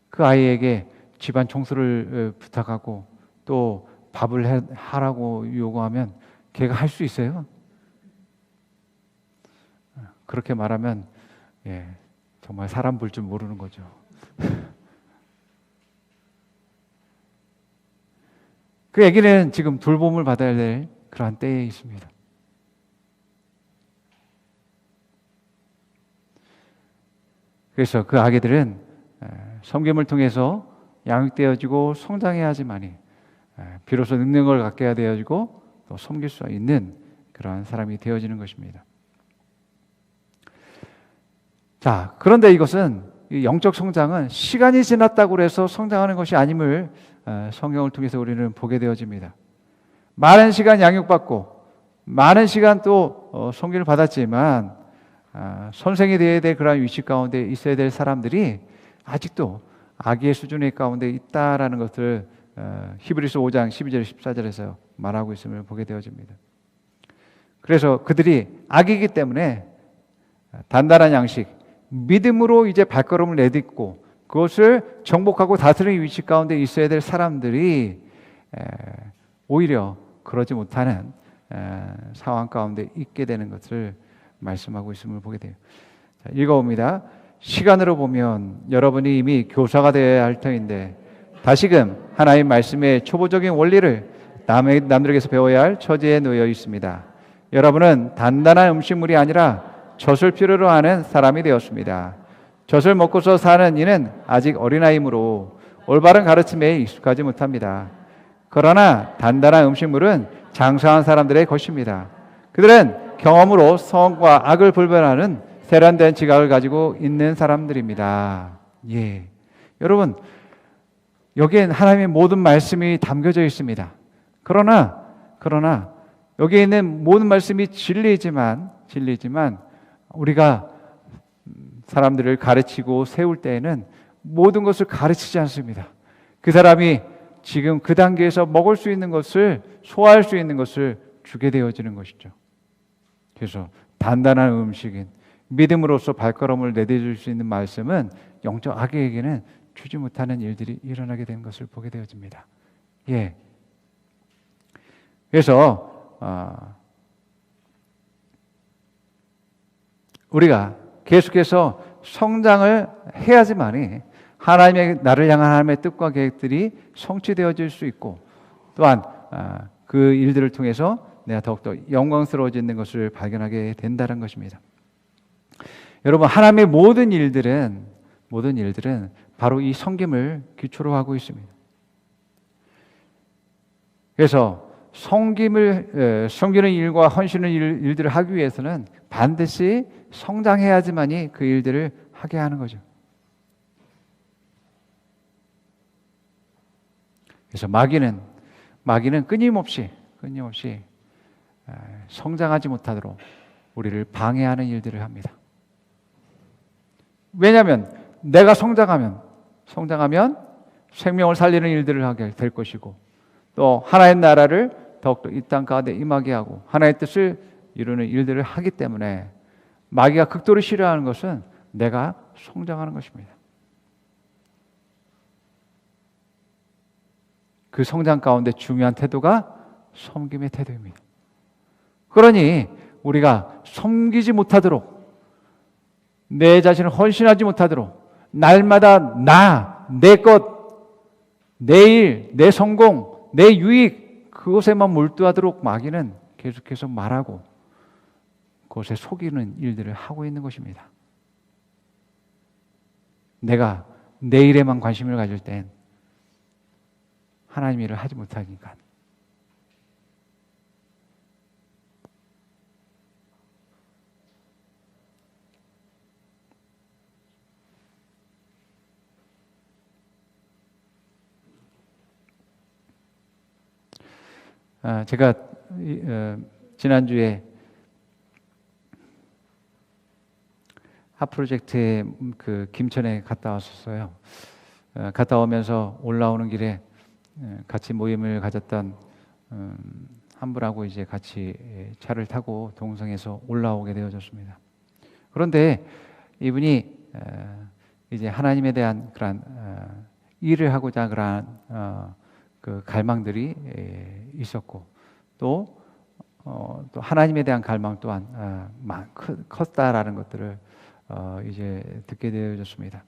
그 아이에게 집안 청소를 부탁하고 또 밥을 하라고 요구하면 걔가 할 수 있어요? 그렇게 말하면 정말 사람 볼 줄 모르는 거죠. 그 아기는 지금 돌봄을 받아야 될 그러한 때에 있습니다. 그래서 그 아기들은 섬김을 통해서 양육되어지고 성장해야지만이 비로소 능력을 갖게 되어지고 또 섬길 수 있는 그러한 사람이 되어지는 것입니다. 자, 그런데 이것은 영적 성장은 시간이 지났다고 해서 성장하는 것이 아님을 성경을 통해서 우리는 보게 되어집니다. 많은 시간 양육받고 많은 시간 또 섬김을 받았지만 선생이 되어야 될 그런 위치 가운데 있어야 될 사람들이 아직도 아기의 수준의 가운데 있다라는 것을 히브리서 5장 12절 14절에서 말하고 있음을 보게 되어집니다. 그래서 그들이 아기이기 때문에 단단한 양식, 믿음으로 이제 발걸음을 내딛고 그것을 정복하고 다스리는 위치 가운데 있어야 될 사람들이 오히려 그러지 못하는 상황 가운데 있게 되는 것을 말씀하고 있음을 보게 돼요. 자, 읽어봅니다. 시간으로 보면 여러분이 이미 교사가 되어야 할 터인데 다시금 하나님 말씀의 초보적인 원리를 남들에게서 배워야 할 처지에 놓여 있습니다. 여러분은 단단한 음식물이 아니라 젖을 필요로 하는 사람이 되었습니다. 젖을 먹고서 사는 이는 아직 어린아이이므로 올바른 가르침에 익숙하지 못합니다. 그러나 단단한 음식물은 장성한 사람들의 것입니다. 그들은 경험으로 선과 악을 분별하는 세련된 지각을 가지고 있는 사람들입니다. 예, 여러분 여기엔 하나님의 모든 말씀이 담겨져 있습니다. 그러나 여기에 있는 모든 말씀이 진리지만 우리가 사람들을 가르치고 세울 때에는 모든 것을 가르치지 않습니다. 그 사람이 지금 그 단계에서 먹을 수 있는 것을 소화할 수 있는 것을 주게 되어지는 것이죠. 그래서 단단한 음식인 믿음으로써 발걸음을 내딛을 수 있는 말씀은 영적 악에게는 주지 못하는 일들이 일어나게 되는 것을 보게 되어집니다. 예. 그래서 우리가 계속해서 성장을 해야지만이 하나님의 나를 향한 하나님의 뜻과 계획들이 성취되어질 수 있고 또한 그 일들을 통해서 내가 더욱더 영광스러워지는 것을 발견하게 된다는 것입니다. 여러분 하나님의 모든 일들은 바로 이 섬김을 기초로 하고 있습니다. 그래서 섬기는 일과 헌신의 일들을 하기 위해서는 반드시 성장해야지만이 그 일들을 하게 하는 거죠. 그래서 마귀는 끊임없이 성장하지 못하도록 우리를 방해하는 일들을 합니다. 왜냐하면 내가 성장하면 생명을 살리는 일들을 하게 될 것이고 또 하나의 나라를 더욱더 이 땅 가운데 임하게 하고 하나의 뜻을 이루는 일들을 하기 때문에 마귀가 극도로 싫어하는 것은 내가 성장하는 것입니다. 그 성장 가운데 중요한 태도가 섬김의 태도입니다. 그러니 우리가 섬기지 못하도록 내 자신을 헌신하지 못하도록 날마다 내 것, 내 일, 내 성공, 내 유익 그것에만 몰두하도록 마귀는 계속해서 말하고 그것에 속이는 일들을 하고 있는 것입니다. 내가 내일에만 관심을 가질 땐 하나님 일을 하지 못하니까. 제가 지난주에 핫프로젝트에 그 김천에 갔다 왔었어요. 갔다 오면서 올라오는 길에 같이 모임을 가졌던 한 분하고 이제 같이 차를 타고 동성에서 올라오게 되어졌습니다. 그런데 이분이 이제 하나님에 대한 그런 일을 하고자 그런 그 갈망들이 있었고 또 하나님에 대한 갈망 또한 컸다라는 것들을 이제 듣게 되어졌습니다.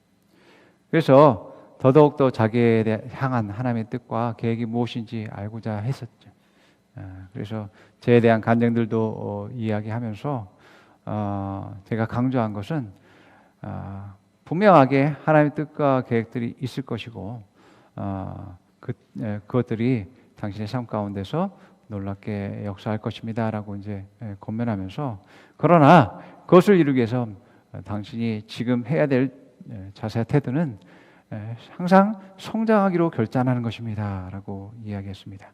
그래서 더더욱더 자기에 향한 하나님의 뜻과 계획이 무엇인지 알고자 했었죠. 그래서 저에 대한 간증들도 이야기하면서 제가 강조한 것은 분명하게 하나님의 뜻과 계획들이 있을 것이고 그것들이 당신의 삶 가운데서 놀랍게 역사할 것입니다라고 이제 권면하면서 그러나 그것을 이루기 위해서 당신이 지금 해야 될 자세와 태도는 항상 성장하기로 결단하는 것입니다라고 이야기했습니다.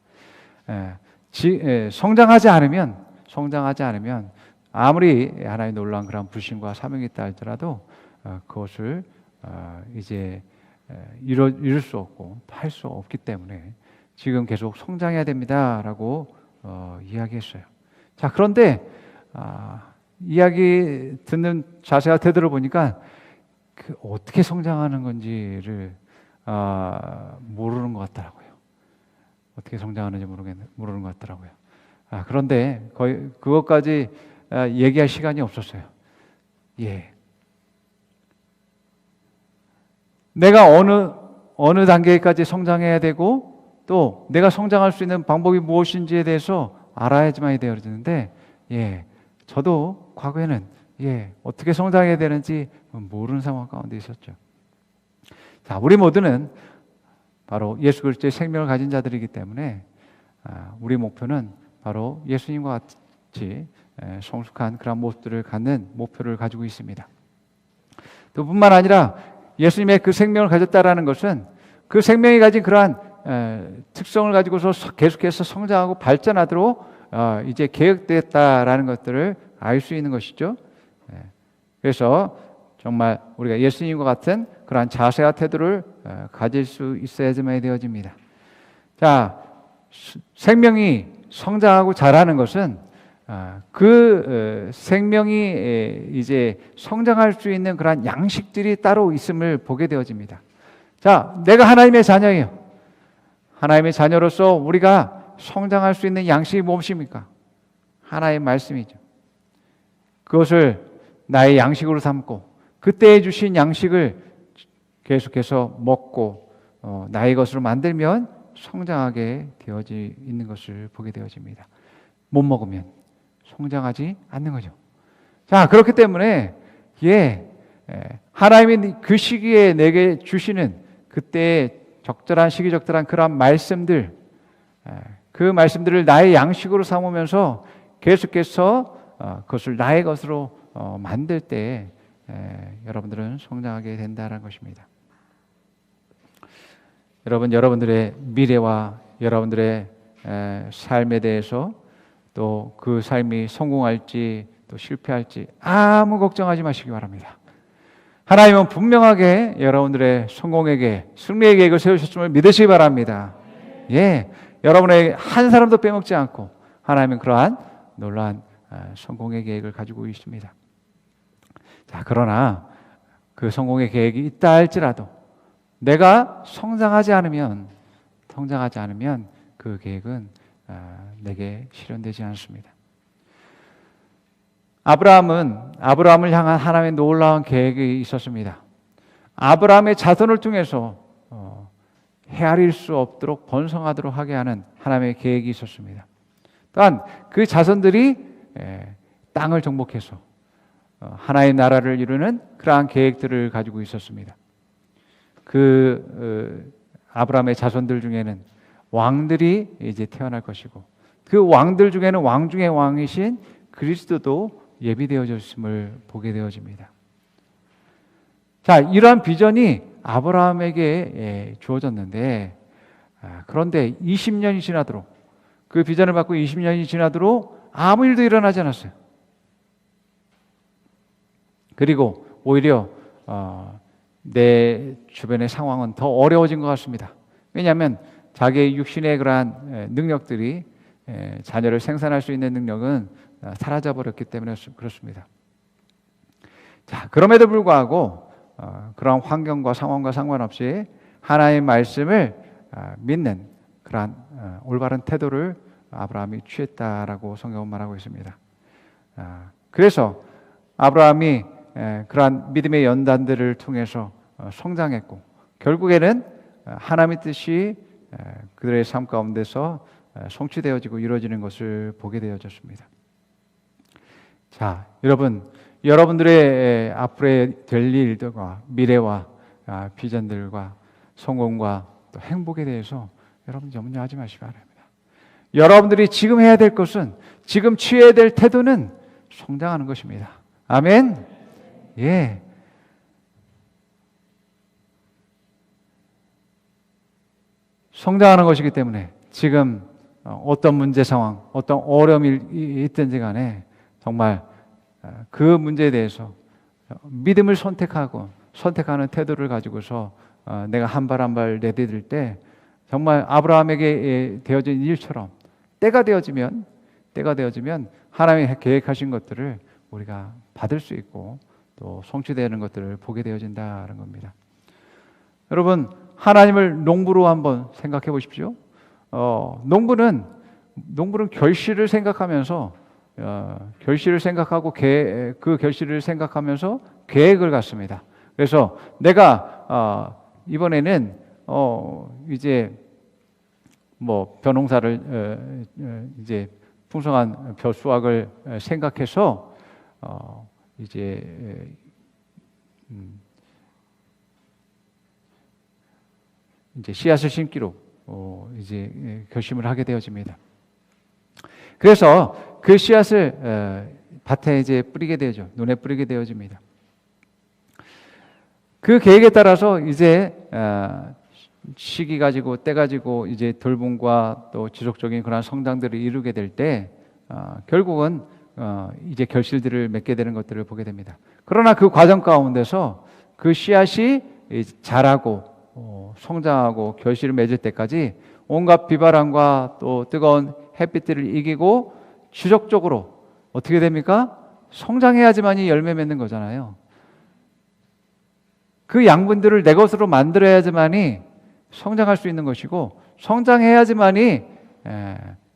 성장하지 않으면 아무리 하나님의 놀라운 그런 부심과 사명이 있다 할지라도 그것을 이제 이룰 수 없고 할 수 없기 때문에 지금 계속 성장해야 됩니다라고 이야기했어요. 자, 그런데 이야기 듣는 자세와 태도를 보니까 그 어떻게 성장하는 건지를 모르는 것 같더라고요. 어떻게 성장하는지 모르는 것 같더라고요. 그런데 거의 그것까지 얘기할 시간이 없었어요. 예. 내가 어느 단계까지 성장해야 되고 또 내가 성장할 수 있는 방법이 무엇인지에 대해서 알아야지만 되어지는데 저도 과거에는 어떻게 성장해야 되는지 모르는 상황 가운데 있었죠. 자, 우리 모두는 바로 예수 그리스도의 생명을 가진 자들이기 때문에 우리 목표는 바로 예수님과 같이 성숙한 그런 모습들을 갖는 목표를 가지고 있습니다. 또 뿐만 아니라 예수님의 그 생명을 가졌다라는 것은 그 생명이 가진 그러한 특성을 가지고서 계속해서 성장하고 발전하도록 이제 계획됐다라는 것들을 알 수 있는 것이죠. 그래서 정말 우리가 예수님과 같은 그러한 자세와 태도를 가질 수 있어야지만 되어집니다. 자, 생명이 성장하고 자라는 것은 그 생명이 이제 성장할 수 있는 그러한 양식들이 따로 있음을 보게 되어집니다. 자, 내가 하나님의 자녀예요. 하나님의 자녀로서 우리가 성장할 수 있는 양식이 무엇입니까? 하나님의 말씀이죠. 그것을 나의 양식으로 삼고 그때에 주신 양식을 계속해서 먹고 나의 것으로 만들면 성장하게 되어지 있는 것을 보게 되어집니다. 못 먹으면 성장하지 않는 거죠. 자, 그렇기 때문에 하나님이 그 시기에 내게 주시는 그때의 적절한 시기 적절한 그런 말씀들, 그 말씀들을 나의 양식으로 삼으면서 계속해서 그것을 나의 것으로 만들 때 여러분들은 성장하게 된다는 것입니다. 여러분들의 미래와 여러분들의 삶에 대해서 또 그 삶이 성공할지 또 실패할지 아무 걱정하지 마시기 바랍니다. 하나님은 분명하게 여러분들의 성공에게 승리의 계획을 세우셨음을 믿으시기 바랍니다. 여러분의 한 사람도 빼먹지 않고 하나님은 그러한 놀라운 성공의 계획을 가지고 있습니다. 자, 그러나 그 성공의 계획이 있다 할지라도 내가 성장하지 않으면 그 계획은 내게 실현되지 않습니다. 아브라함을 향한 하나님의 놀라운 계획이 있었습니다. 아브라함의 자손을 통해서 헤아릴 수 없도록 번성하도록 하게 하는 하나님의 계획이 있었습니다. 또한 그 자손들이 땅을 정복해서 하나의 나라를 이루는 그러한 계획들을 가지고 있었습니다. 아브라함의 자손들 중에는 왕들이 이제 태어날 것이고 그 왕들 중에는 왕 중의 왕이신 그리스도도 예비되어졌음을 보게 되어집니다. 자, 이러한 비전이 아브라함에게 주어졌는데 그런데 20년이 지나도록 그 비전을 받고 20년이 지나도록 아무 일도 일어나지 않았어요. 그리고 오히려 내 주변의 상황은 더 어려워진 것 같습니다. 왜냐하면 자기의 육신의 그러한 능력들이 자녀를 생산할 수 있는 능력은 사라져버렸기 때문에 그렇습니다. 자, 그럼에도 불구하고 그러한 환경과 상황과 상관없이 하나님의 말씀을 믿는 그러한 올바른 태도를 아브라함이 취했다라고 성경은 말하고 있습니다. 그래서 아브라함이 그러한 믿음의 연단들을 통해서 성장했고 결국에는 하나님의 뜻이 그들의 삶 가운데서 성취되어지고 이루어지는 것을 보게 되어졌습니다. 자, 여러분들의 앞으로의 될 일들과 미래와 비전들과 성공과 또 행복에 대해서 여러분 염려하지 마시기 바랍니다. 여러분들이 지금 해야 될 것은 지금 취해야 될 태도는 성장하는 것입니다. 아멘. 예. 성장하는 것이기 때문에 지금 어떤 문제 상황, 어떤 어려움이 있든지 간에 정말 그 문제에 대해서 믿음을 선택하는 태도를 가지고서 내가 한 발 한 발 내디딜 때 정말 아브라함에게 되어진 일처럼 때가 되어지면 하나님이 계획하신 것들을 우리가 받을 수 있고 또 성취되는 것들을 보게 되어진다는 겁니다. 여러분, 하나님을 농부로 한번 생각해 보십시오. 농부는 결실을 생각하면서 그 결실을 생각하면서 계획을 갖습니다. 그래서 내가 이번에는 이제 뭐 벼농사를 이제 풍성한 벼 수확을 생각해서 이제 씨앗을 심기로 이제 결심을 하게 되어집니다. 그래서 그 씨앗을 밭에 이제 뿌리게 되죠. 논에 뿌리게 되어집니다. 그 계획에 따라서 이제 시기 가지고 때 가지고 이제 돌봄과 또 지속적인 그런 성장들을 이루게 될 때 결국은 이제 결실들을 맺게 되는 것들을 보게 됩니다. 그러나 그 과정 가운데서 그 씨앗이 자라고 성장하고 결실을 맺을 때까지 온갖 비바람과 또 뜨거운 햇빛들을 이기고 지속적으로 어떻게 됩니까? 성장해야지만이 열매 맺는 거잖아요. 그 양분들을 내 것으로 만들어야지만이 성장할 수 있는 것이고 성장해야지만이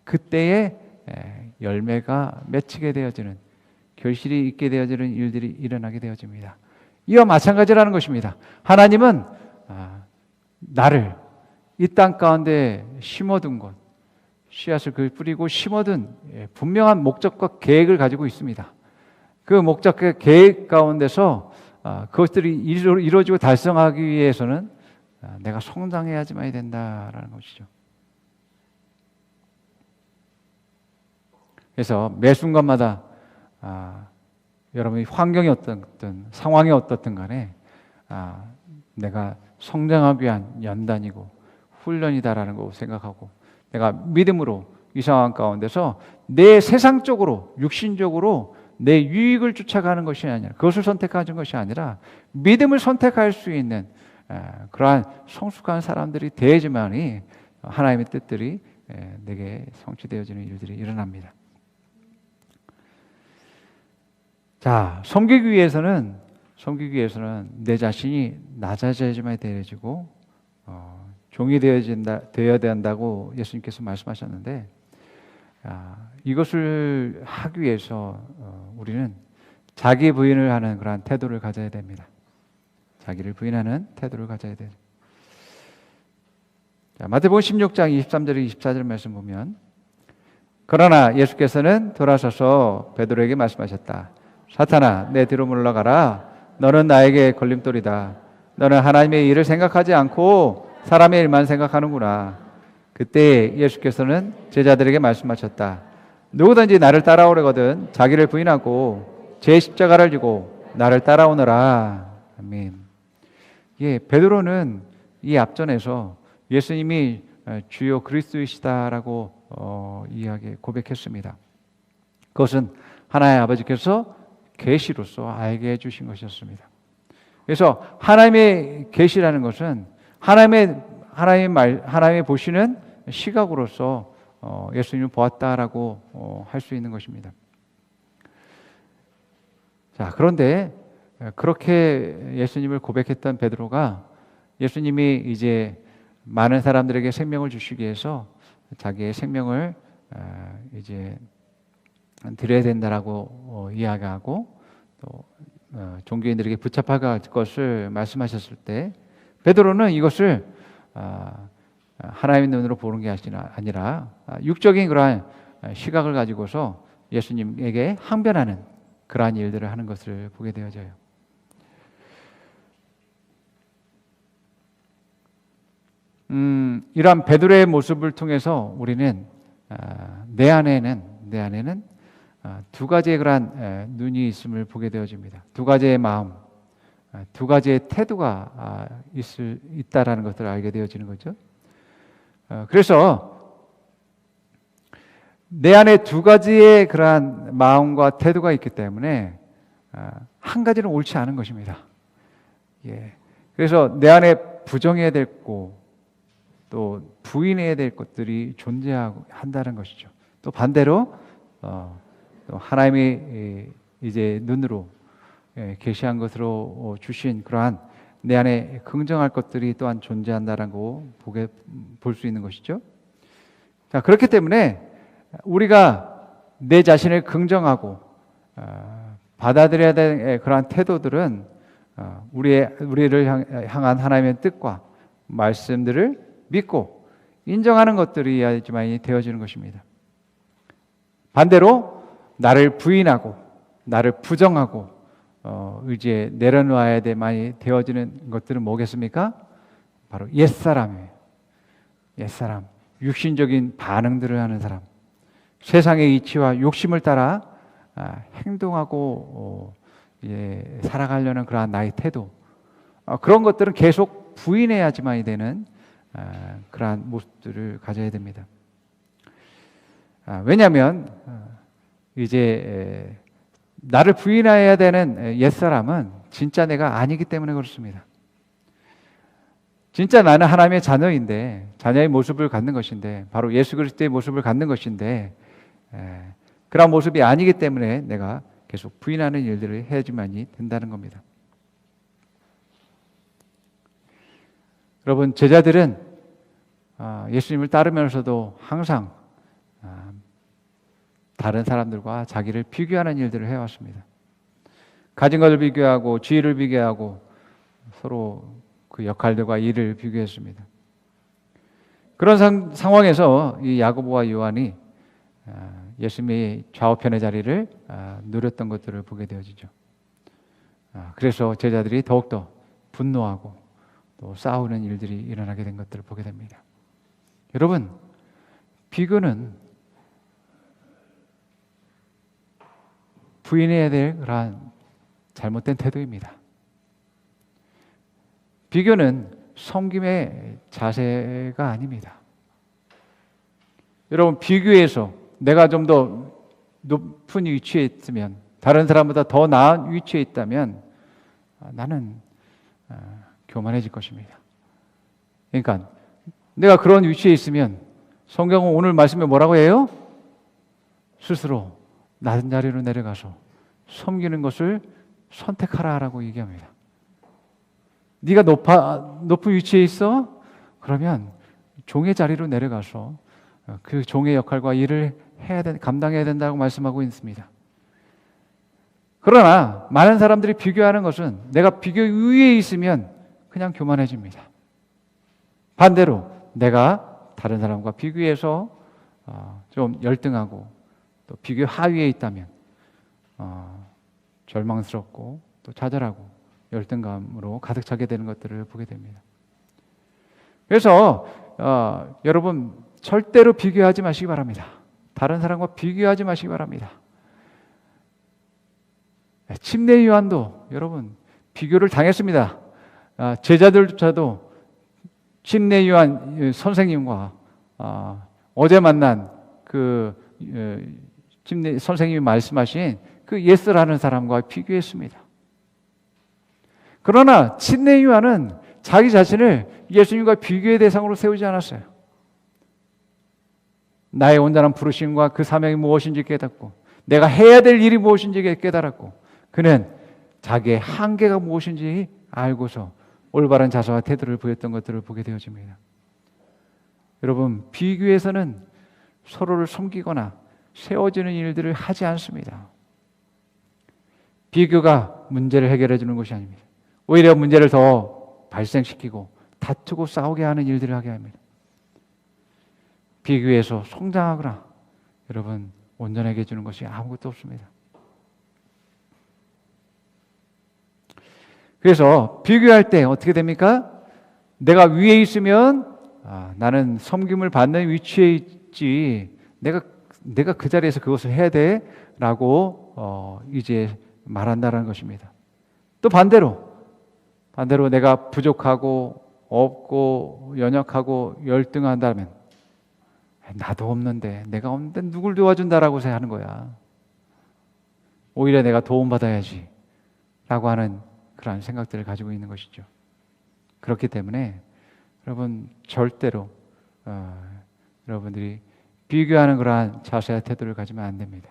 그때에 열매가 맺히게 되어지는 결실이 있게 되어지는 일들이 일어나게 되어집니다. 이와 마찬가지라는 것입니다. 하나님은 나를 이 땅 가운데 심어둔 것, 씨앗을 뿌리고 심어둔 분명한 목적과 계획을 가지고 있습니다. 그 목적과 계획 가운데서 그것들이 이루어지고 달성하기 위해서는 내가 성장해야지만이 된다라는 것이죠. 그래서 매 순간마다 여러분이 환경이 어떻든 상황이 어떻든 간에 내가 성장하기 위한 연단이고 훈련이다라는 거 생각하고 내가 믿음으로 이 상황 가운데서 내 세상적으로 육신적으로 내 유익을 쫓아가는 것이 아니라 그것을 선택하는 것이 아니라 믿음을 선택할 수 있는 그러한 성숙한 사람들이 되어야지만이 하나님의 뜻들이 내게 성취되어지는 일들이 일어납니다. 자, 섬기기 위해서는 내 자신이 낮아져야지만 되어지고 종이 되어야 된다고 예수님께서 말씀하셨는데 이것을 하기 위해서 우리는 자기 부인을 하는 그러한 태도를 가져야 됩니다. 자기를 부인하는 태도를 가져야 돼요. 자, 마태복음 16장 23절 24절 말씀 보면 그러나 예수께서는 돌아서서 베드로에게 말씀하셨다. 사탄아, 내 뒤로 물러가라. 너는 나에게 걸림돌이다. 너는 하나님의 일을 생각하지 않고 사람의 일만 생각하는구나. 그때 예수께서는 제자들에게 말씀하셨다. 누구든지 나를 따라오려거든 자기를 부인하고 제 십자가를 지고 나를 따라오너라. 아멘. 예, 베드로는 이 앞전에서 예수님이 주요 그리스도이시다라고 이야기 고백했습니다. 그것은 하나님의 아버지께서 계시로서 알게 해주신 것이었습니다. 그래서 하나님의 계시라는 것은 하나님이 보시는 시각으로서 예수님을 보았다라고 할 수 있는 것입니다. 자, 그런데 그렇게 예수님을 고백했던 베드로가 예수님이 이제 많은 사람들에게 생명을 주시기 위해서 자기의 생명을 이제 드려야 된다라고 이야기하고 또 종교인들에게 붙잡아갈 것을 말씀하셨을 때 베드로는 이것을 하나님의 눈으로 보는 게 아니라 육적인 그러한 시각을 가지고서 예수님에게 항변하는 그러한 일들을 하는 것을 보게 되어져요. 이러한 베드로의 모습을 통해서 우리는 내 안에는 두 가지의 그러한 눈이 있음을 보게 되어집니다. 두 가지의 마음, 두 가지의 태도가 있다라는 것을 알게 되어지는 거죠. 그래서 내 안에 두 가지의 그러한 마음과 태도가 있기 때문에 한 가지는 옳지 않은 것입니다. 예. 그래서 내 안에 부정해야 될 것, 또 부인해야 될 것들이 존재한다는 것이죠. 또 반대로 또 하나님이 이제 눈으로 계시한 것으로 주신 그러한 내 안에 긍정할 것들이 또한 존재한다는 거 볼 수 있는 것이죠. 자, 그렇기 때문에 우리가 내 자신을 긍정하고 받아들여야 될 그러한 태도들은 우리를 향한 하나님의 뜻과 말씀들을 믿고 인정하는 것들이야지만이 되어지는 것입니다. 반대로 나를 부인하고 나를 부정하고 이제 내려놓아야 될만이 되어지는 것들은 뭐겠습니까? 바로 옛사람이에요. 옛사람, 육신적인 반응들을 하는 사람, 세상의 이치와 욕심을 따라 행동하고 살아가려는 그러한 나의 태도, 그런 것들은 계속 부인해야지만이 되는 그러한 모습들을 가져야 됩니다. 왜냐하면 이제 나를 부인해야 되는 옛사람은 진짜 내가 아니기 때문에 그렇습니다. 진짜 나는 하나님의 자녀인데, 자녀의 모습을 갖는 것인데, 바로 예수 그리스도의 모습을 갖는 것인데, 그런 모습이 아니기 때문에 내가 계속 부인하는 일들을 해야지만이 된다는 겁니다. 여러분, 제자들은 예수님을 따르면서도 항상 다른 사람들과 자기를 비교하는 일들을 해왔습니다. 가진 것을 비교하고 지위를 비교하고 서로 그 역할들과 일을 비교했습니다. 그런 상황에서 이 야고보와 요한이 예수님의 좌우편의 자리를 누렸던 것들을 보게 되어지죠. 그래서 제자들이 더욱더 분노하고 또 싸우는 일들이 일어나게 된 것들을 보게 됩니다. 여러분, 비교는 부인해야 될 그러한 잘못된 태도입니다. 비교는 섬김의 자세가 아닙니다. 여러분, 비교해서 내가 좀 더 높은 위치에 있으면, 다른 사람보다 더 나은 위치에 있다면 나는 교만해질 것입니다. 그러니까 내가 그런 위치에 있으면 성경은 오늘 말씀에 뭐라고 해요? 스스로 낮은 자리로 내려가서 섬기는 것을 선택하라라고 얘기합니다. 네가 높은 위치에 있어? 그러면 종의 자리로 내려가서 그 종의 역할과 일을 감당해야 된다고 말씀하고 있습니다. 그러나 많은 사람들이 비교하는 것은 내가 비교 위에 있으면 그냥 교만해집니다. 반대로 내가 다른 사람과 비교해서 좀 열등하고 또 비교 하위에 있다면 절망스럽고 또 좌절하고 열등감으로 가득 차게 되는 것들을 보게 됩니다. 그래서 여러분 절대로 비교하지 마시기 바랍니다. 다른 사람과 비교하지 마시기 바랍니다. 침례 요한도 여러분 비교를 당했습니다. 제자들조차도 침례 요한 선생님과 어제 만난 그 침례 선생님이 말씀하신 그 예스라는 사람과 비교했습니다. 그러나 침례 요한은 자기 자신을 예수님과 비교의 대상으로 세우지 않았어요. 나의 온전한 부르심과 그 사명이 무엇인지 깨닫고 내가 해야 될 일이 무엇인지 깨달았고 그는 자기의 한계가 무엇인지 알고서 올바른 자세와 태도를 보였던 것들을 보게 되어집니다. 여러분, 비교에서는 서로를 섬기거나 세워지는 일들을 하지 않습니다. 비교가 문제를 해결해 주는 것이 아닙니다. 오히려 문제를 더 발생시키고 다투고 싸우게 하는 일들을 하게 합니다. 비교에서 성장하거나 여러분 온전하게 해주는 것이 아무것도 없습니다. 그래서 비교할 때 어떻게 됩니까? 내가 위에 있으면 나는 섬김을 받는 위치에 있지 내가 그 자리에서 그것을 해야 돼 라고 이제 말한다는 것입니다. 또 반대로 내가 부족하고 없고 연약하고 열등한다면 나도 없는데 내가 없는데 누굴 도와준다라고 하는 거야. 오히려 내가 도움받아야지 라고 하는 그러한 생각들을 가지고 있는 것이죠. 그렇기 때문에 여러분 절대로 여러분들이 비교하는 그러한 자세와 태도를 가지면 안 됩니다.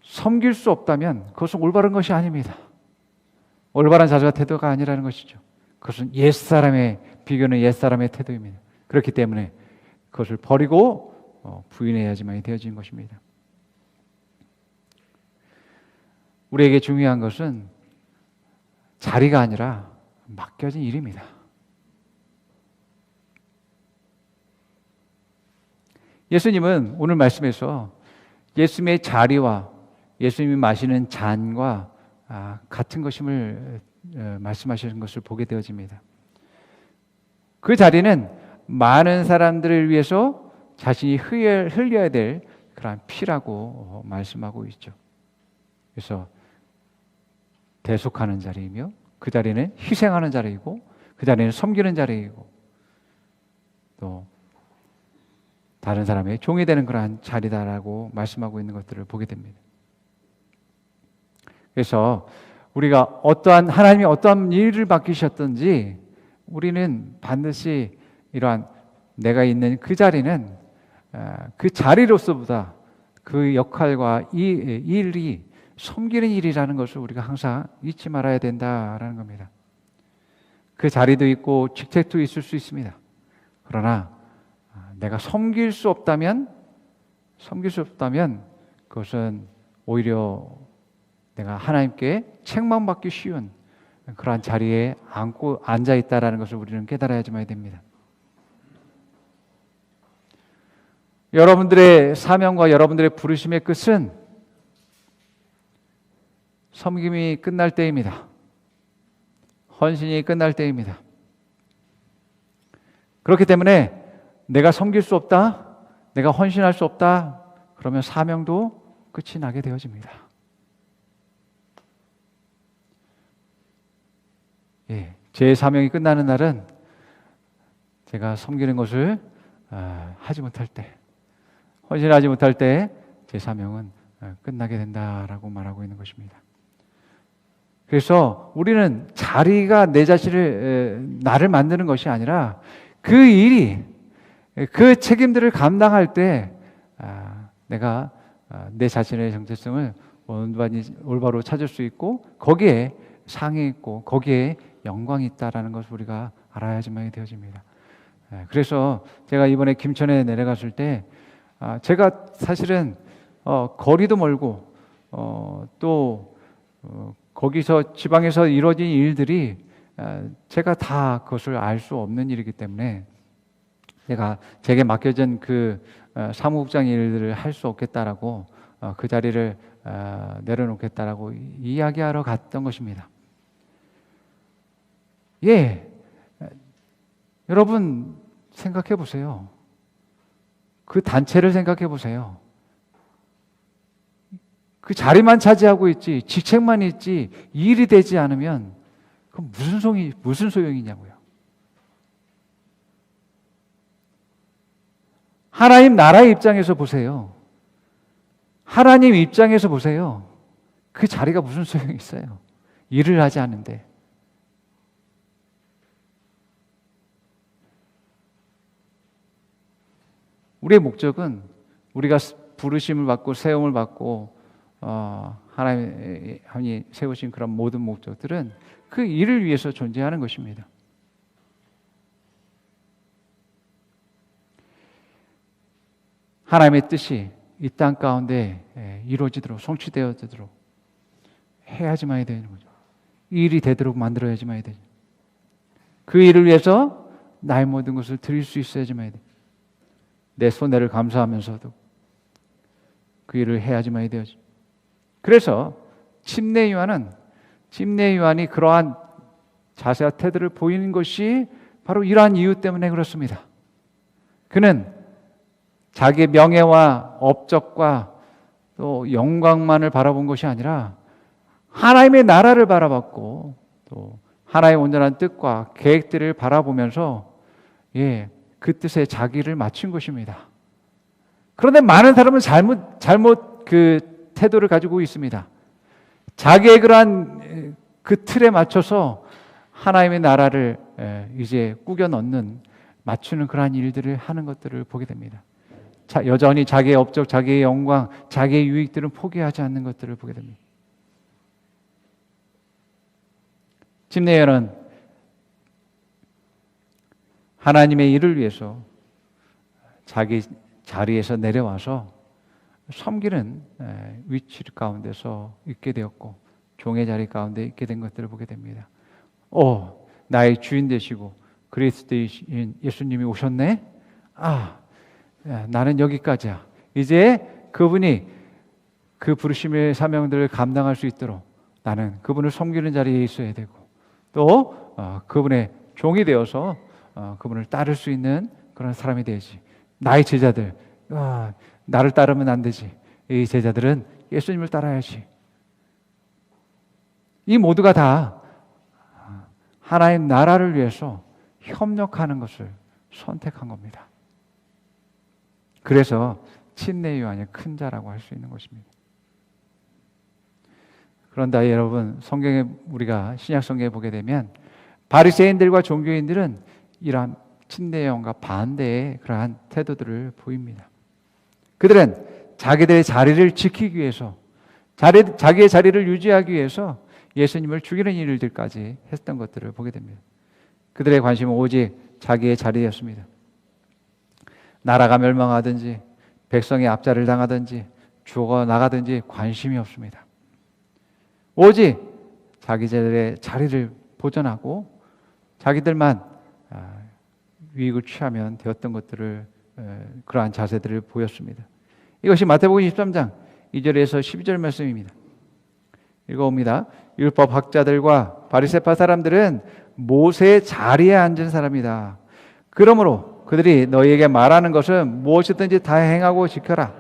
섬길 수 없다면 그것은 올바른 것이 아닙니다. 올바른 자세와 태도가 아니라는 것이죠. 그것은 비교는 옛사람의 태도입니다. 그렇기 때문에 그것을 버리고 부인해야지만 되어진 것입니다. 우리에게 중요한 것은 자리가 아니라 맡겨진 일입니다. 예수님은 오늘 말씀에서 예수님의 자리와 예수님이 마시는 잔과 같은 것임을 말씀하시는 것을 보게 되어집니다. 그 자리는 많은 사람들을 위해서 자신이 흘려야 될 그런 피라고 말씀하고 있죠. 그래서 대속하는 자리이며 그 자리는 희생하는 자리이고 그 자리는 섬기는 자리이고 또 다른 사람의 종이 되는 그러한 자리다라고 말씀하고 있는 것들을 보게 됩니다. 그래서 우리가 하나님이 어떠한 일을 맡기셨든지 우리는 반드시 이러한 내가 있는 그 자리는 그 자리로서보다 그 역할과 이 일이 섬기는 일이라는 것을 우리가 항상 잊지 말아야 된다라는 겁니다. 그 자리도 있고 직책도 있을 수 있습니다. 그러나 내가 섬길 수 없다면 그것은 오히려 내가 하나님께 책망받기 쉬운 그러한 자리에 앉아 있다라는 것을 우리는 깨달아야지만 됩니다. 여러분들의 사명과 여러분들의 부르심의 끝은 섬김이 끝날 때입니다. 헌신이 끝날 때입니다. 그렇기 때문에 내가 섬길 수 없다, 내가 헌신할 수 없다, 그러면 사명도 끝이 나게 되어집니다. 제 사명이 끝나는 날은 제가 섬기는 것을 하지 못할 때, 헌신하지 못할 때 제 사명은 끝나게 된다라고 말하고 있는 것입니다. 그래서 우리는 자리가 내 자신을 나를 만드는 것이 아니라 그 일이 그 책임들을 감당할 때 내가 내 자신의 정체성을 올바로 찾을 수 있고 거기에 상이 있고 거기에 영광이 있다라는 것을 우리가 알아야지만 되어집니다. 그래서 제가 이번에 김천에 내려갔을 때 제가 사실은 거리도 멀고 또 거기서 지방에서 이루어진 일들이 제가 다 그것을 알 수 없는 일이기 때문에 제게 맡겨진 그 사무국장 일들을 할 수 없겠다라고 그 자리를 내려놓겠다라고 이야기하러 갔던 것입니다. 예, 여러분 생각해 보세요. 그 단체를 생각해 보세요. 그 자리만 차지하고 있지, 직책만 있지, 일이 되지 않으면 그럼 무슨 소용이냐고요. 하나님 나라의 입장에서 보세요. 하나님 입장에서 보세요. 그 자리가 무슨 소용이 있어요? 일을 하지 않는데. 우리의 목적은 우리가 부르심을 받고 세움을 받고 하나님이 세우신 그런 모든 목적들은 그 일을 위해서 존재하는 것입니다. 하나님의 뜻이 이 땅 가운데 이루어지도록 성취되어지도록 해야지만 해야 되는 거죠. 이 일이 되도록 만들어야지만 해야 되죠. 그 일을 위해서 나의 모든 것을 드릴 수 있어야지만 해야 돼요. 내 손해를 감수하면서도 그 일을 해야지만 해야 되죠. 그래서 침례 요한이 그러한 자세와 태도를 보이는 것이 바로 이러한 이유 때문에 그렇습니다. 그는 자기의 명예와 업적과 또 영광만을 바라본 것이 아니라 하나님의 나라를 바라봤고 또 하나님의 온전한 뜻과 계획들을 바라보면서 그 뜻에 자기를 맞춘 것입니다. 그런데 많은 사람은 잘못 그 태도를 가지고 있습니다. 자기의 그러한 그 틀에 맞춰서 하나님의 나라를 이제 꾸겨 넣는 맞추는 그러한 일들을 하는 것들을 보게 됩니다. 여전히 자기의 업적, 자기의 영광, 자기의 유익들은 포기하지 않는 것들을 보게 됩니다. 침례요한은 하나님의 일을 위해서 자기 자리에서 내려와서 섬기는 위치 가운데서 있게 되었고 종의 자리 가운데 있게 된 것들을 보게 됩니다. 나의 주인 되시고 그리스도이신 예수님이 오셨네? 나는 여기까지야. 이제 그분이 그 부르심의 사명들을 감당할 수 있도록 나는 그분을 섬기는 자리에 있어야 되고 또 그분의 종이 되어서 그분을 따를 수 있는 그런 사람이 되야지. 나의 제자들 나를 따르면 안 되지. 이 제자들은 예수님을 따라야지. 이 모두가 다 하나님 나라를 위해서 협력하는 것을 선택한 겁니다. 그래서 침례 요한이 큰 자라고 할 수 있는 것입니다. 그런데 여러분, 성경에 우리가 신약 성경에 보게 되면 바리새인들과 종교인들은 이러한 침례 요한과 반대의 그러한 태도들을 보입니다. 그들은 자기들의 자리를 지키기 위해서 자기의 자리를 유지하기 위해서 예수님을 죽이는 일들까지 했던 것들을 보게 됩니다. 그들의 관심은 오직 자기의 자리였습니다. 나라가 멸망하든지 백성의 압제를 당하든지 죽어나가든지 관심이 없습니다. 오직 자기들의 자리를 보존하고 자기들만 유익을 취하면 되었던 것들을 그러한 자세들을 보였습니다. 이것이 마태복음 23장 2절에서 12절 말씀입니다. 읽어봅니다. 율법학자들과 바리새파 사람들은 모세의 자리에 앉은 사람이다. 그러므로 그들이 너희에게 말하는 것은 무엇이든지 다 행하고 지켜라.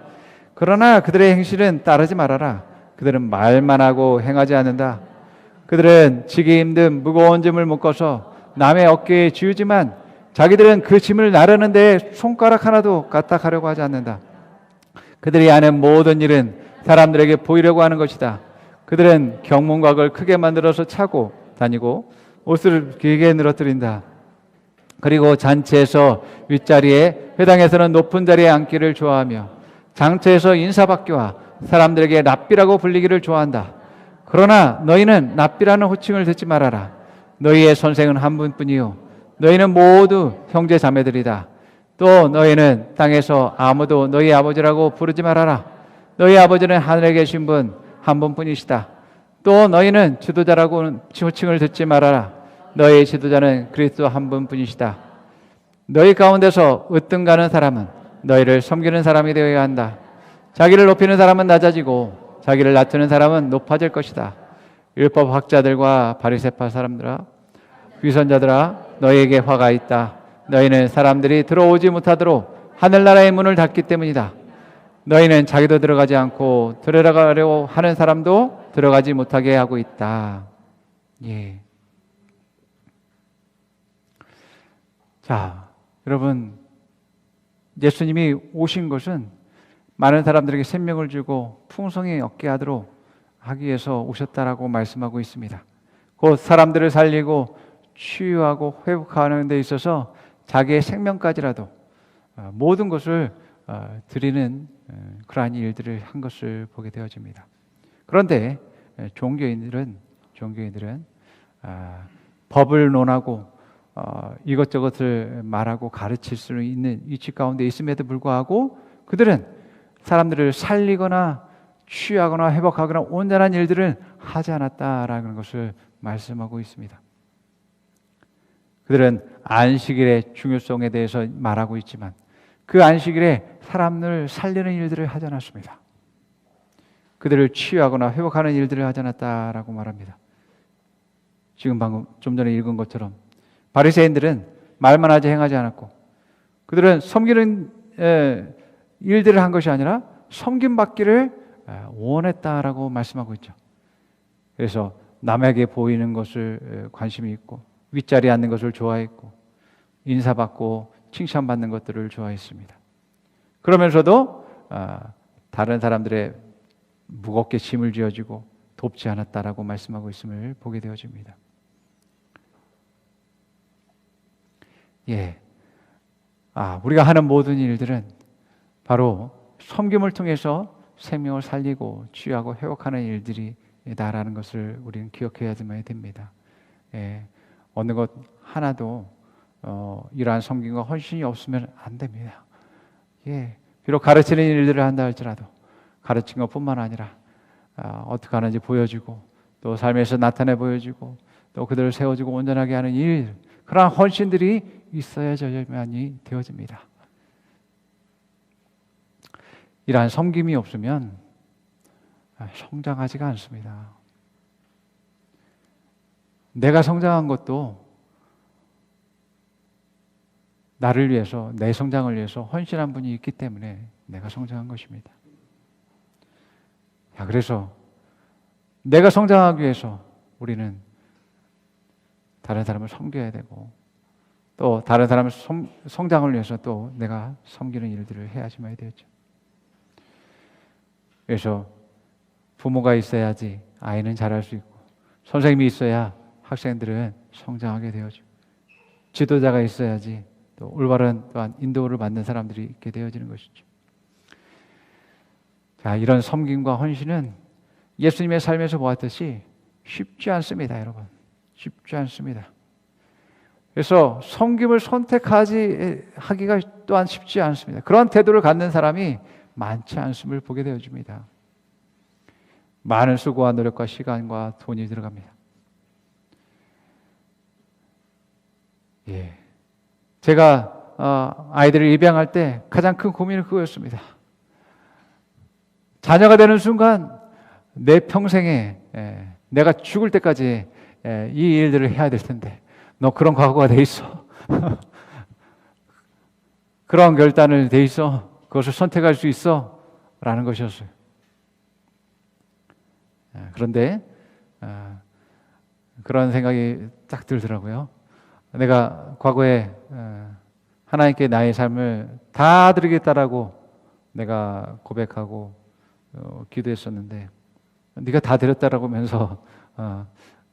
그러나 그들의 행실은 따르지 말아라. 그들은 말만 하고 행하지 않는다. 그들은 지기 힘든 무거운 짐을 묶어서 남의 어깨에 지우지만 자기들은 그 짐을 나르는데 손가락 하나도 까딱하려고 하지 않는다. 그들이 하는 모든 일은 사람들에게 보이려고 하는 것이다. 그들은 경문각을 크게 만들어서 차고 다니고 옷을 길게 늘어뜨린다. 그리고 잔치에서 윗자리에, 회당에서는 높은 자리에 앉기를 좋아하며 장처에서 인사받기와 사람들에게 랍비라고 불리기를 좋아한다. 그러나 너희는 랍비라는 호칭을 듣지 말아라. 너희의 선생은 한 분뿐이요 너희는 모두 형제 자매들이다. 또 너희는 땅에서 아무도 너희 아버지라고 부르지 말아라. 너희 아버지는 하늘에 계신 분 한 분뿐이시다. 또 너희는 지도자라고 호칭을 듣지 말아라. 너희 지도자는 그리스도 한 분뿐이시다. 너희 가운데서 으뜸 가는 사람은 너희를 섬기는 사람이 되어야 한다. 자기를 높이는 사람은 낮아지고 자기를 낮추는 사람은 높아질 것이다. 율법 학자들과 바리새파 사람들아, 위선자들아, 너희에게 화가 있다. 너희는 사람들이 들어오지 못하도록 하늘나라의 문을 닫기 때문이다. 너희는 자기도 들어가지 않고 들어가려고 하는 사람도 들어가지 못하게 하고 있다. 예. 자, 여러분, 예수님이 오신 것은 많은 사람들에게 생명을 주고 풍성히 얻게 하도록 하기 위해서 오셨다라고 말씀하고 있습니다. 곧 사람들을 살리고 치유하고 회복하는 데 있어서 자기의 생명까지라도 모든 것을 드리는 그러한 일들을 한 것을 보게 되어집니다. 그런데 종교인들은 법을 논하고 이것저것을 말하고 가르칠 수 있는 위치 가운데 있음에도 불구하고 그들은 사람들을 살리거나 치유하거나 회복하거나 온전한 일들을 하지 않았다라는 것을 말씀하고 있습니다. 그들은 안식일의 중요성에 대해서 말하고 있지만 그 안식일에 사람을 살리는 일들을 하지 않았습니다. 그들을 치유하거나 회복하는 일들을 하지 않았다라고 말합니다. 지금 방금 좀 전에 읽은 것처럼 바리새인들은 말만 하지 행하지 않았고 그들은 섬기는 일들을 한 것이 아니라 섬김받기를 원했다라고 말씀하고 있죠. 그래서 남에게 보이는 것을 관심이 있고 윗자리에 앉는 것을 좋아했고 인사받고 칭찬받는 것들을 좋아했습니다. 그러면서도 다른 사람들의 무겁게 짐을 지어지고 돕지 않았다라고 말씀하고 있음을 보게 되어집니다. 예, 우리가 하는 모든 일들은 바로 섬김을 통해서 생명을 살리고 치유하고 회복하는 일들이다라는 것을 우리는 기억해야만 됩니다. 예, 어느 것 하나도 이러한 섬김과 헌신이 없으면 안 됩니다. 예, 비록 가르치는 일들을 한다 할지라도 가르친 것뿐만 아니라 어떻게 하는지 보여주고 또 삶에서 나타내 보여주고 또 그들을 세워주고 온전하게 하는 일, 그러한 헌신들이 있어야지만이 되어집니다. 이러한 섬김이 없으면 성장하지가 않습니다. 내가 성장한 것도 나를 위해서, 내 성장을 위해서 헌신한 분이 있기 때문에 내가 성장한 것입니다. 그래서 내가 성장하기 위해서 우리는 다른 사람을 섬겨야 되고 또 다른 사람의 성장을 위해서 또 내가 섬기는 일들을 해야지만 되죠. 그래서 부모가 있어야지 아이는 잘할 수 있고 선생님이 있어야 학생들은 성장하게 되어지고 지도자가 있어야지 또 올바른 또한 인도를 받는 사람들이 있게 되어지는 것이죠. 자, 이런 섬김과 헌신은 예수님의 삶에서 보았듯이 쉽지 않습니다, 여러분. 쉽지 않습니다. 그래서 섬김을 하기가 또한 쉽지 않습니다. 그런 태도를 갖는 사람이 많지 않음을 보게 되어집니다. 많은 수고와 노력과 시간과 돈이 들어갑니다. 예, 제가 아이들을 입양할 때 가장 큰 고민은 그거였습니다. 자녀가 되는 순간 내 평생에 내가 죽을 때까지 이 일들을 해야 될 텐데 너 그런 각오가 돼 있어? 그런 결단을 돼 있어? 그것을 선택할 수 있어? 라는 것이었어요. 그런데 그런 생각이 딱 들더라고요. 내가 과거에 하나님께 나의 삶을 다 드리겠다라고 내가 고백하고 기도했었는데 네가 다 드렸다라고 하면서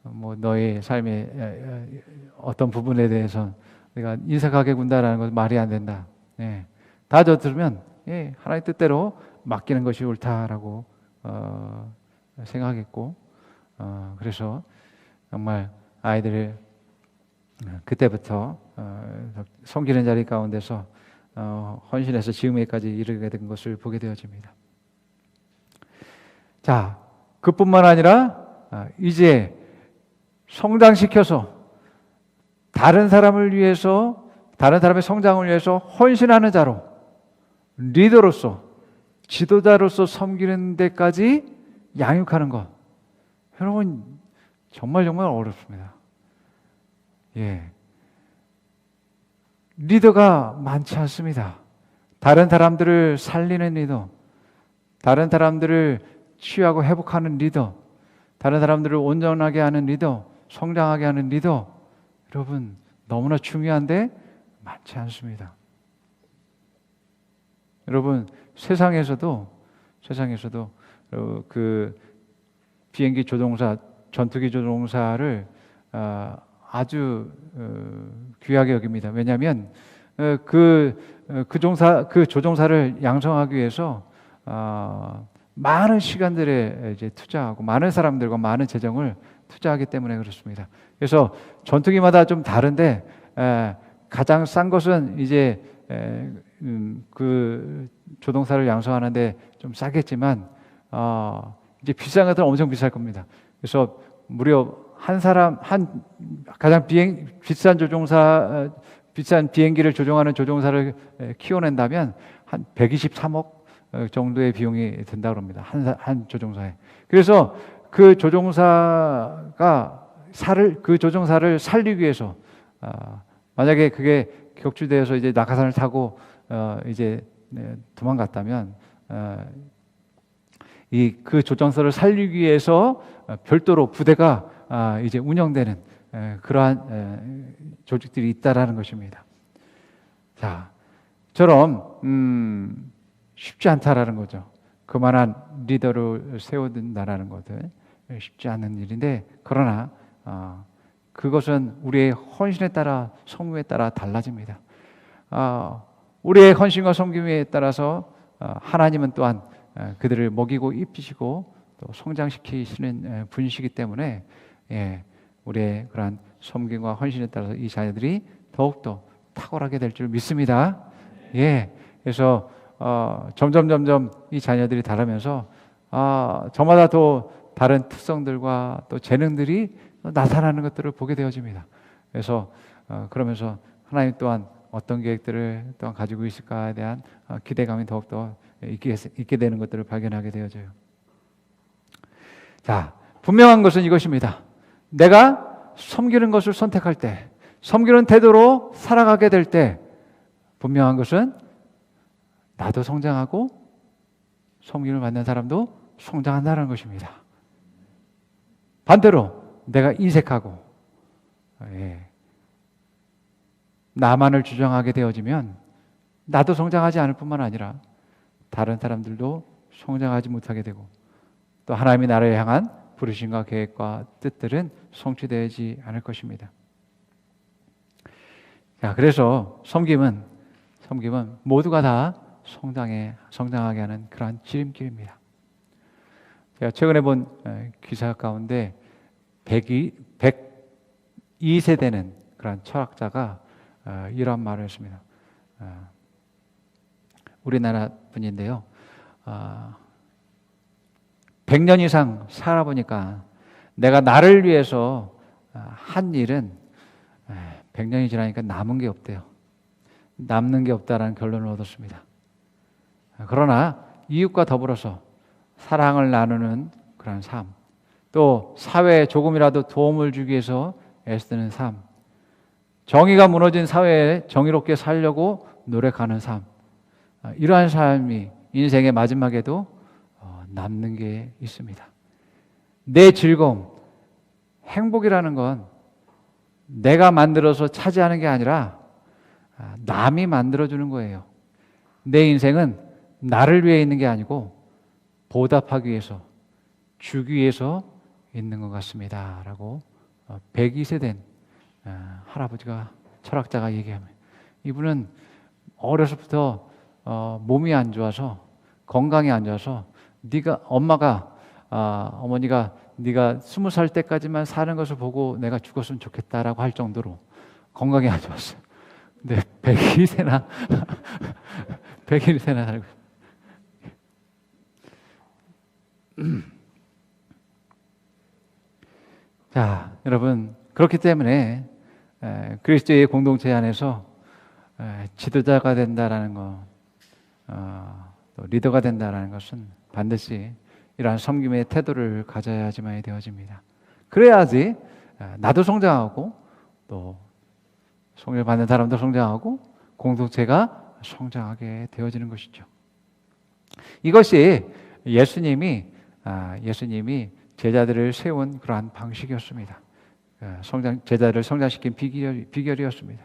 뭐 너의 삶의 어떤 부분에 대해서 내가 인색하게 군다라는 것은 말이 안 된다. 예. 다 들으면 하나님 뜻대로 맡기는 것이 옳다라고 생각했고 그래서 정말 아이들을 그때부터 섬기는 자리 가운데서 헌신해서 지금에까지 이르게 된 것을 보게 되어집니다. 자, 그뿐만 아니라 이제 성장시켜서 다른 사람을 위해서, 다른 사람의 성장을 위해서 헌신하는 자로 리더로서, 지도자로서 섬기는 데까지 양육하는 것. 여러분, 정말 어렵습니다. 예. 리더가 많지 않습니다. 다른 사람들을 살리는 리더, 다른 사람들을 치유하고 회복하는 리더, 다른 사람들을 온전하게 하는 리더, 성장하게 하는 리더, 여러분 너무나 중요한데 많지 않습니다. 여러분 세상에서도 그 비행기 조종사, 전투기 조종사를 아주 귀하게 여깁니다. 왜냐하면 그 조종사를 양성하기 위해서 많은 시간들에 이제 투자하고 많은 사람들과 많은 재정을 투자하기 때문에 그렇습니다. 그래서 전투기마다 좀 다른데 가장 싼 것은 이제 그 조종사를 양성하는데 좀 싸겠지만 이제 비싼 것들은 엄청 비쌀 겁니다. 그래서 무려 가장 비싼 비싼 비행기를 조종하는 조종사를 키워낸다면 한 123억 정도의 비용이 든다고 합니다. 한 조종사에. 그래서 그 조종사를 살리기 위해서 만약에 그게 격추되어서 이제 낙하산을 타고 이제 도망갔다면 그 조종사를 살리기 위해서 별도로 부대가 이제 운영되는 그러한 조직들이 있다라는 것입니다. 자, 저럼 쉽지 않다라는 거죠. 그만한 리더를 세워둔다라는 것은 쉽지 않은 일인데, 그러나 그것은 우리의 헌신에 따라, 성품에 따라 달라집니다. 우리의 헌신과 섬김에 따라서 하나님은 또한 그들을 먹이고 입히시고 또 성장시키시는 분이시기 때문에 우리의 그러한 섬김과 헌신에 따라서 이 자녀들이 더욱더 탁월하게 될 줄 믿습니다. 그래서 점점 이 자녀들이 자라면서 저마다 또 다른 특성들과 또 재능들이 나타나는 것들을 보게 되어집니다. 그래서 그러면서 하나님 또한 어떤 계획들을 또한 가지고 있을까에 대한 기대감이 더욱더 있게 되는 것들을 발견하게 되어져요. 자, 분명한 것은 이것입니다. 내가 섬기는 것을 선택할 때, 섬기는 태도로 살아가게 될 때, 분명한 것은 나도 성장하고 섬김을 받는 사람도 성장한다는 것입니다. 반대로 내가 인색하고 나만을 주장하게 되어지면 나도 성장하지 않을 뿐만 아니라 다른 사람들도 성장하지 못하게 되고 또 하나님의 나라를 향한 부르심과 계획과 뜻들은 성취되지 않을 것입니다. 자, 그래서 섬김은 모두가 다 성장하게 하는 그러한 지름길입니다. 제가 최근에 본 기사 가운데 102세되는 그런 철학자가 이런 말을 했습니다. 우리나라 분인데요. 100년 이상 살아보니까 내가 나를 위해서 한 일은 100년이 지나니까 남은 게 없대요. 남는 게 없다라는 결론을 얻었습니다. 그러나 이웃과 더불어서 사랑을 나누는 그런 삶, 또 사회에 조금이라도 도움을 주기 위해서 애쓰는 삶, 정의가 무너진 사회에 정의롭게 살려고 노력하는 삶, 이러한 삶이 인생의 마지막에도 남는 게 있습니다. 내 즐거움, 행복이라는 건 내가 만들어서 차지하는 게 아니라 남이 만들어주는 거예요. 내 인생은 나를 위해 있는 게 아니고 보답하기 위해서, 주기 위해서 있는 것 같습니다 라고 102세 된 할아버지가, 철학자가 얘기합니다. 이분은 어려서부터 몸이 안 좋아서, 건강이 안 좋아서 어머니가 네가 20살 때까지만 사는 것을 보고 내가 죽었으면 좋겠다라고 할 정도로 건강이 안 좋았어요. 근데 102세나 101세나 살고 자, 여러분, 그렇기 때문에 그리스도의 공동체 안에서 지도자가 된다라는 거, 또 리더가 된다는 것은 반드시 이러한 섬김의 태도를 가져야지만 되어집니다. 그래야지 나도 성장하고 또 성령 받는 사람도 성장하고 공동체가 성장하게 되어지는 것이죠. 이것이 예수님이 제자들을 세운 그러한 방식이었습니다. 제자들을 성장시킨 비결이었습니다.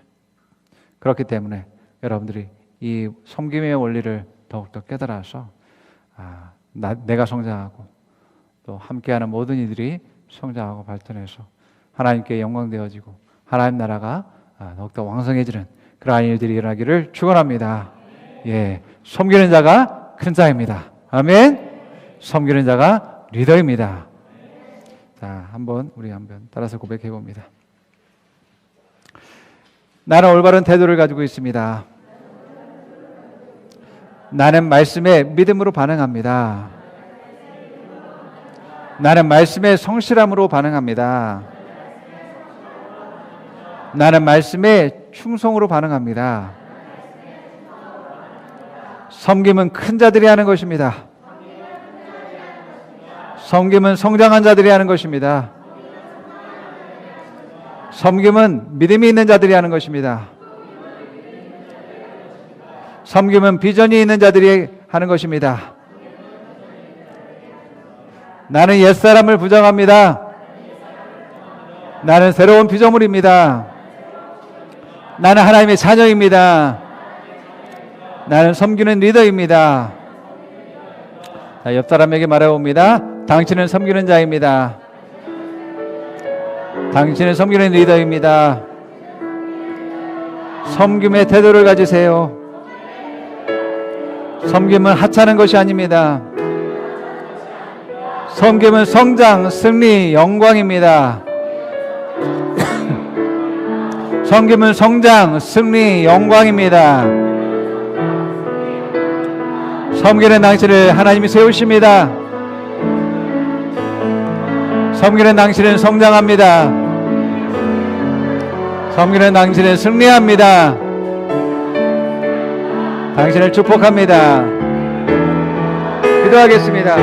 그렇기 때문에 여러분들이 이 섬김의 원리를 더욱더 깨달아서 내가 성장하고 또 함께하는 모든 이들이 성장하고 발전해서 하나님께 영광되어지고 하나님 나라가 더욱더 왕성해지는 그러한 일들이 일어나기를 축원합니다. 예, 섬기는 자가 큰 자입니다. 아멘. 섬기는 자가 리더입니다. 자, 우리 한번 따라서 고백해 봅니다. 나는 올바른 태도를 가지고 있습니다. 나는 말씀에 믿음으로 반응합니다. 나는 말씀에 성실함으로 반응합니다. 나는 말씀에 충성으로 반응합니다. 섬김은 큰 자들이 하는 것입니다. 섬김은 성장한 자들이 하는 것입니다. 섬김은 믿음이 있는 자들이 하는 것입니다. 섬김은 비전이 있는 자들이 하는 것입니다. 나는 옛사람을 부정합니다. 나는 새로운 피조물입니다. 나는 하나님의 자녀입니다. 나는 섬기는 리더입니다. 자, 옆 사람에게 말해봅니다. 당신은 섬기는 자입니다. 당신은 섬기는 리더입니다. 섬김의 태도를 가지세요. 섬김은 하찮은 것이 아닙니다. 섬김은 성장, 승리, 영광입니다. 섬김은 성장, 승리, 영광입니다. 섬기는 당신을 하나님이 세우십니다. 섬기는 당신은 성장합니다. 섬기는 당신은 승리합니다. 당신을 축복합니다. 기도하겠습니다.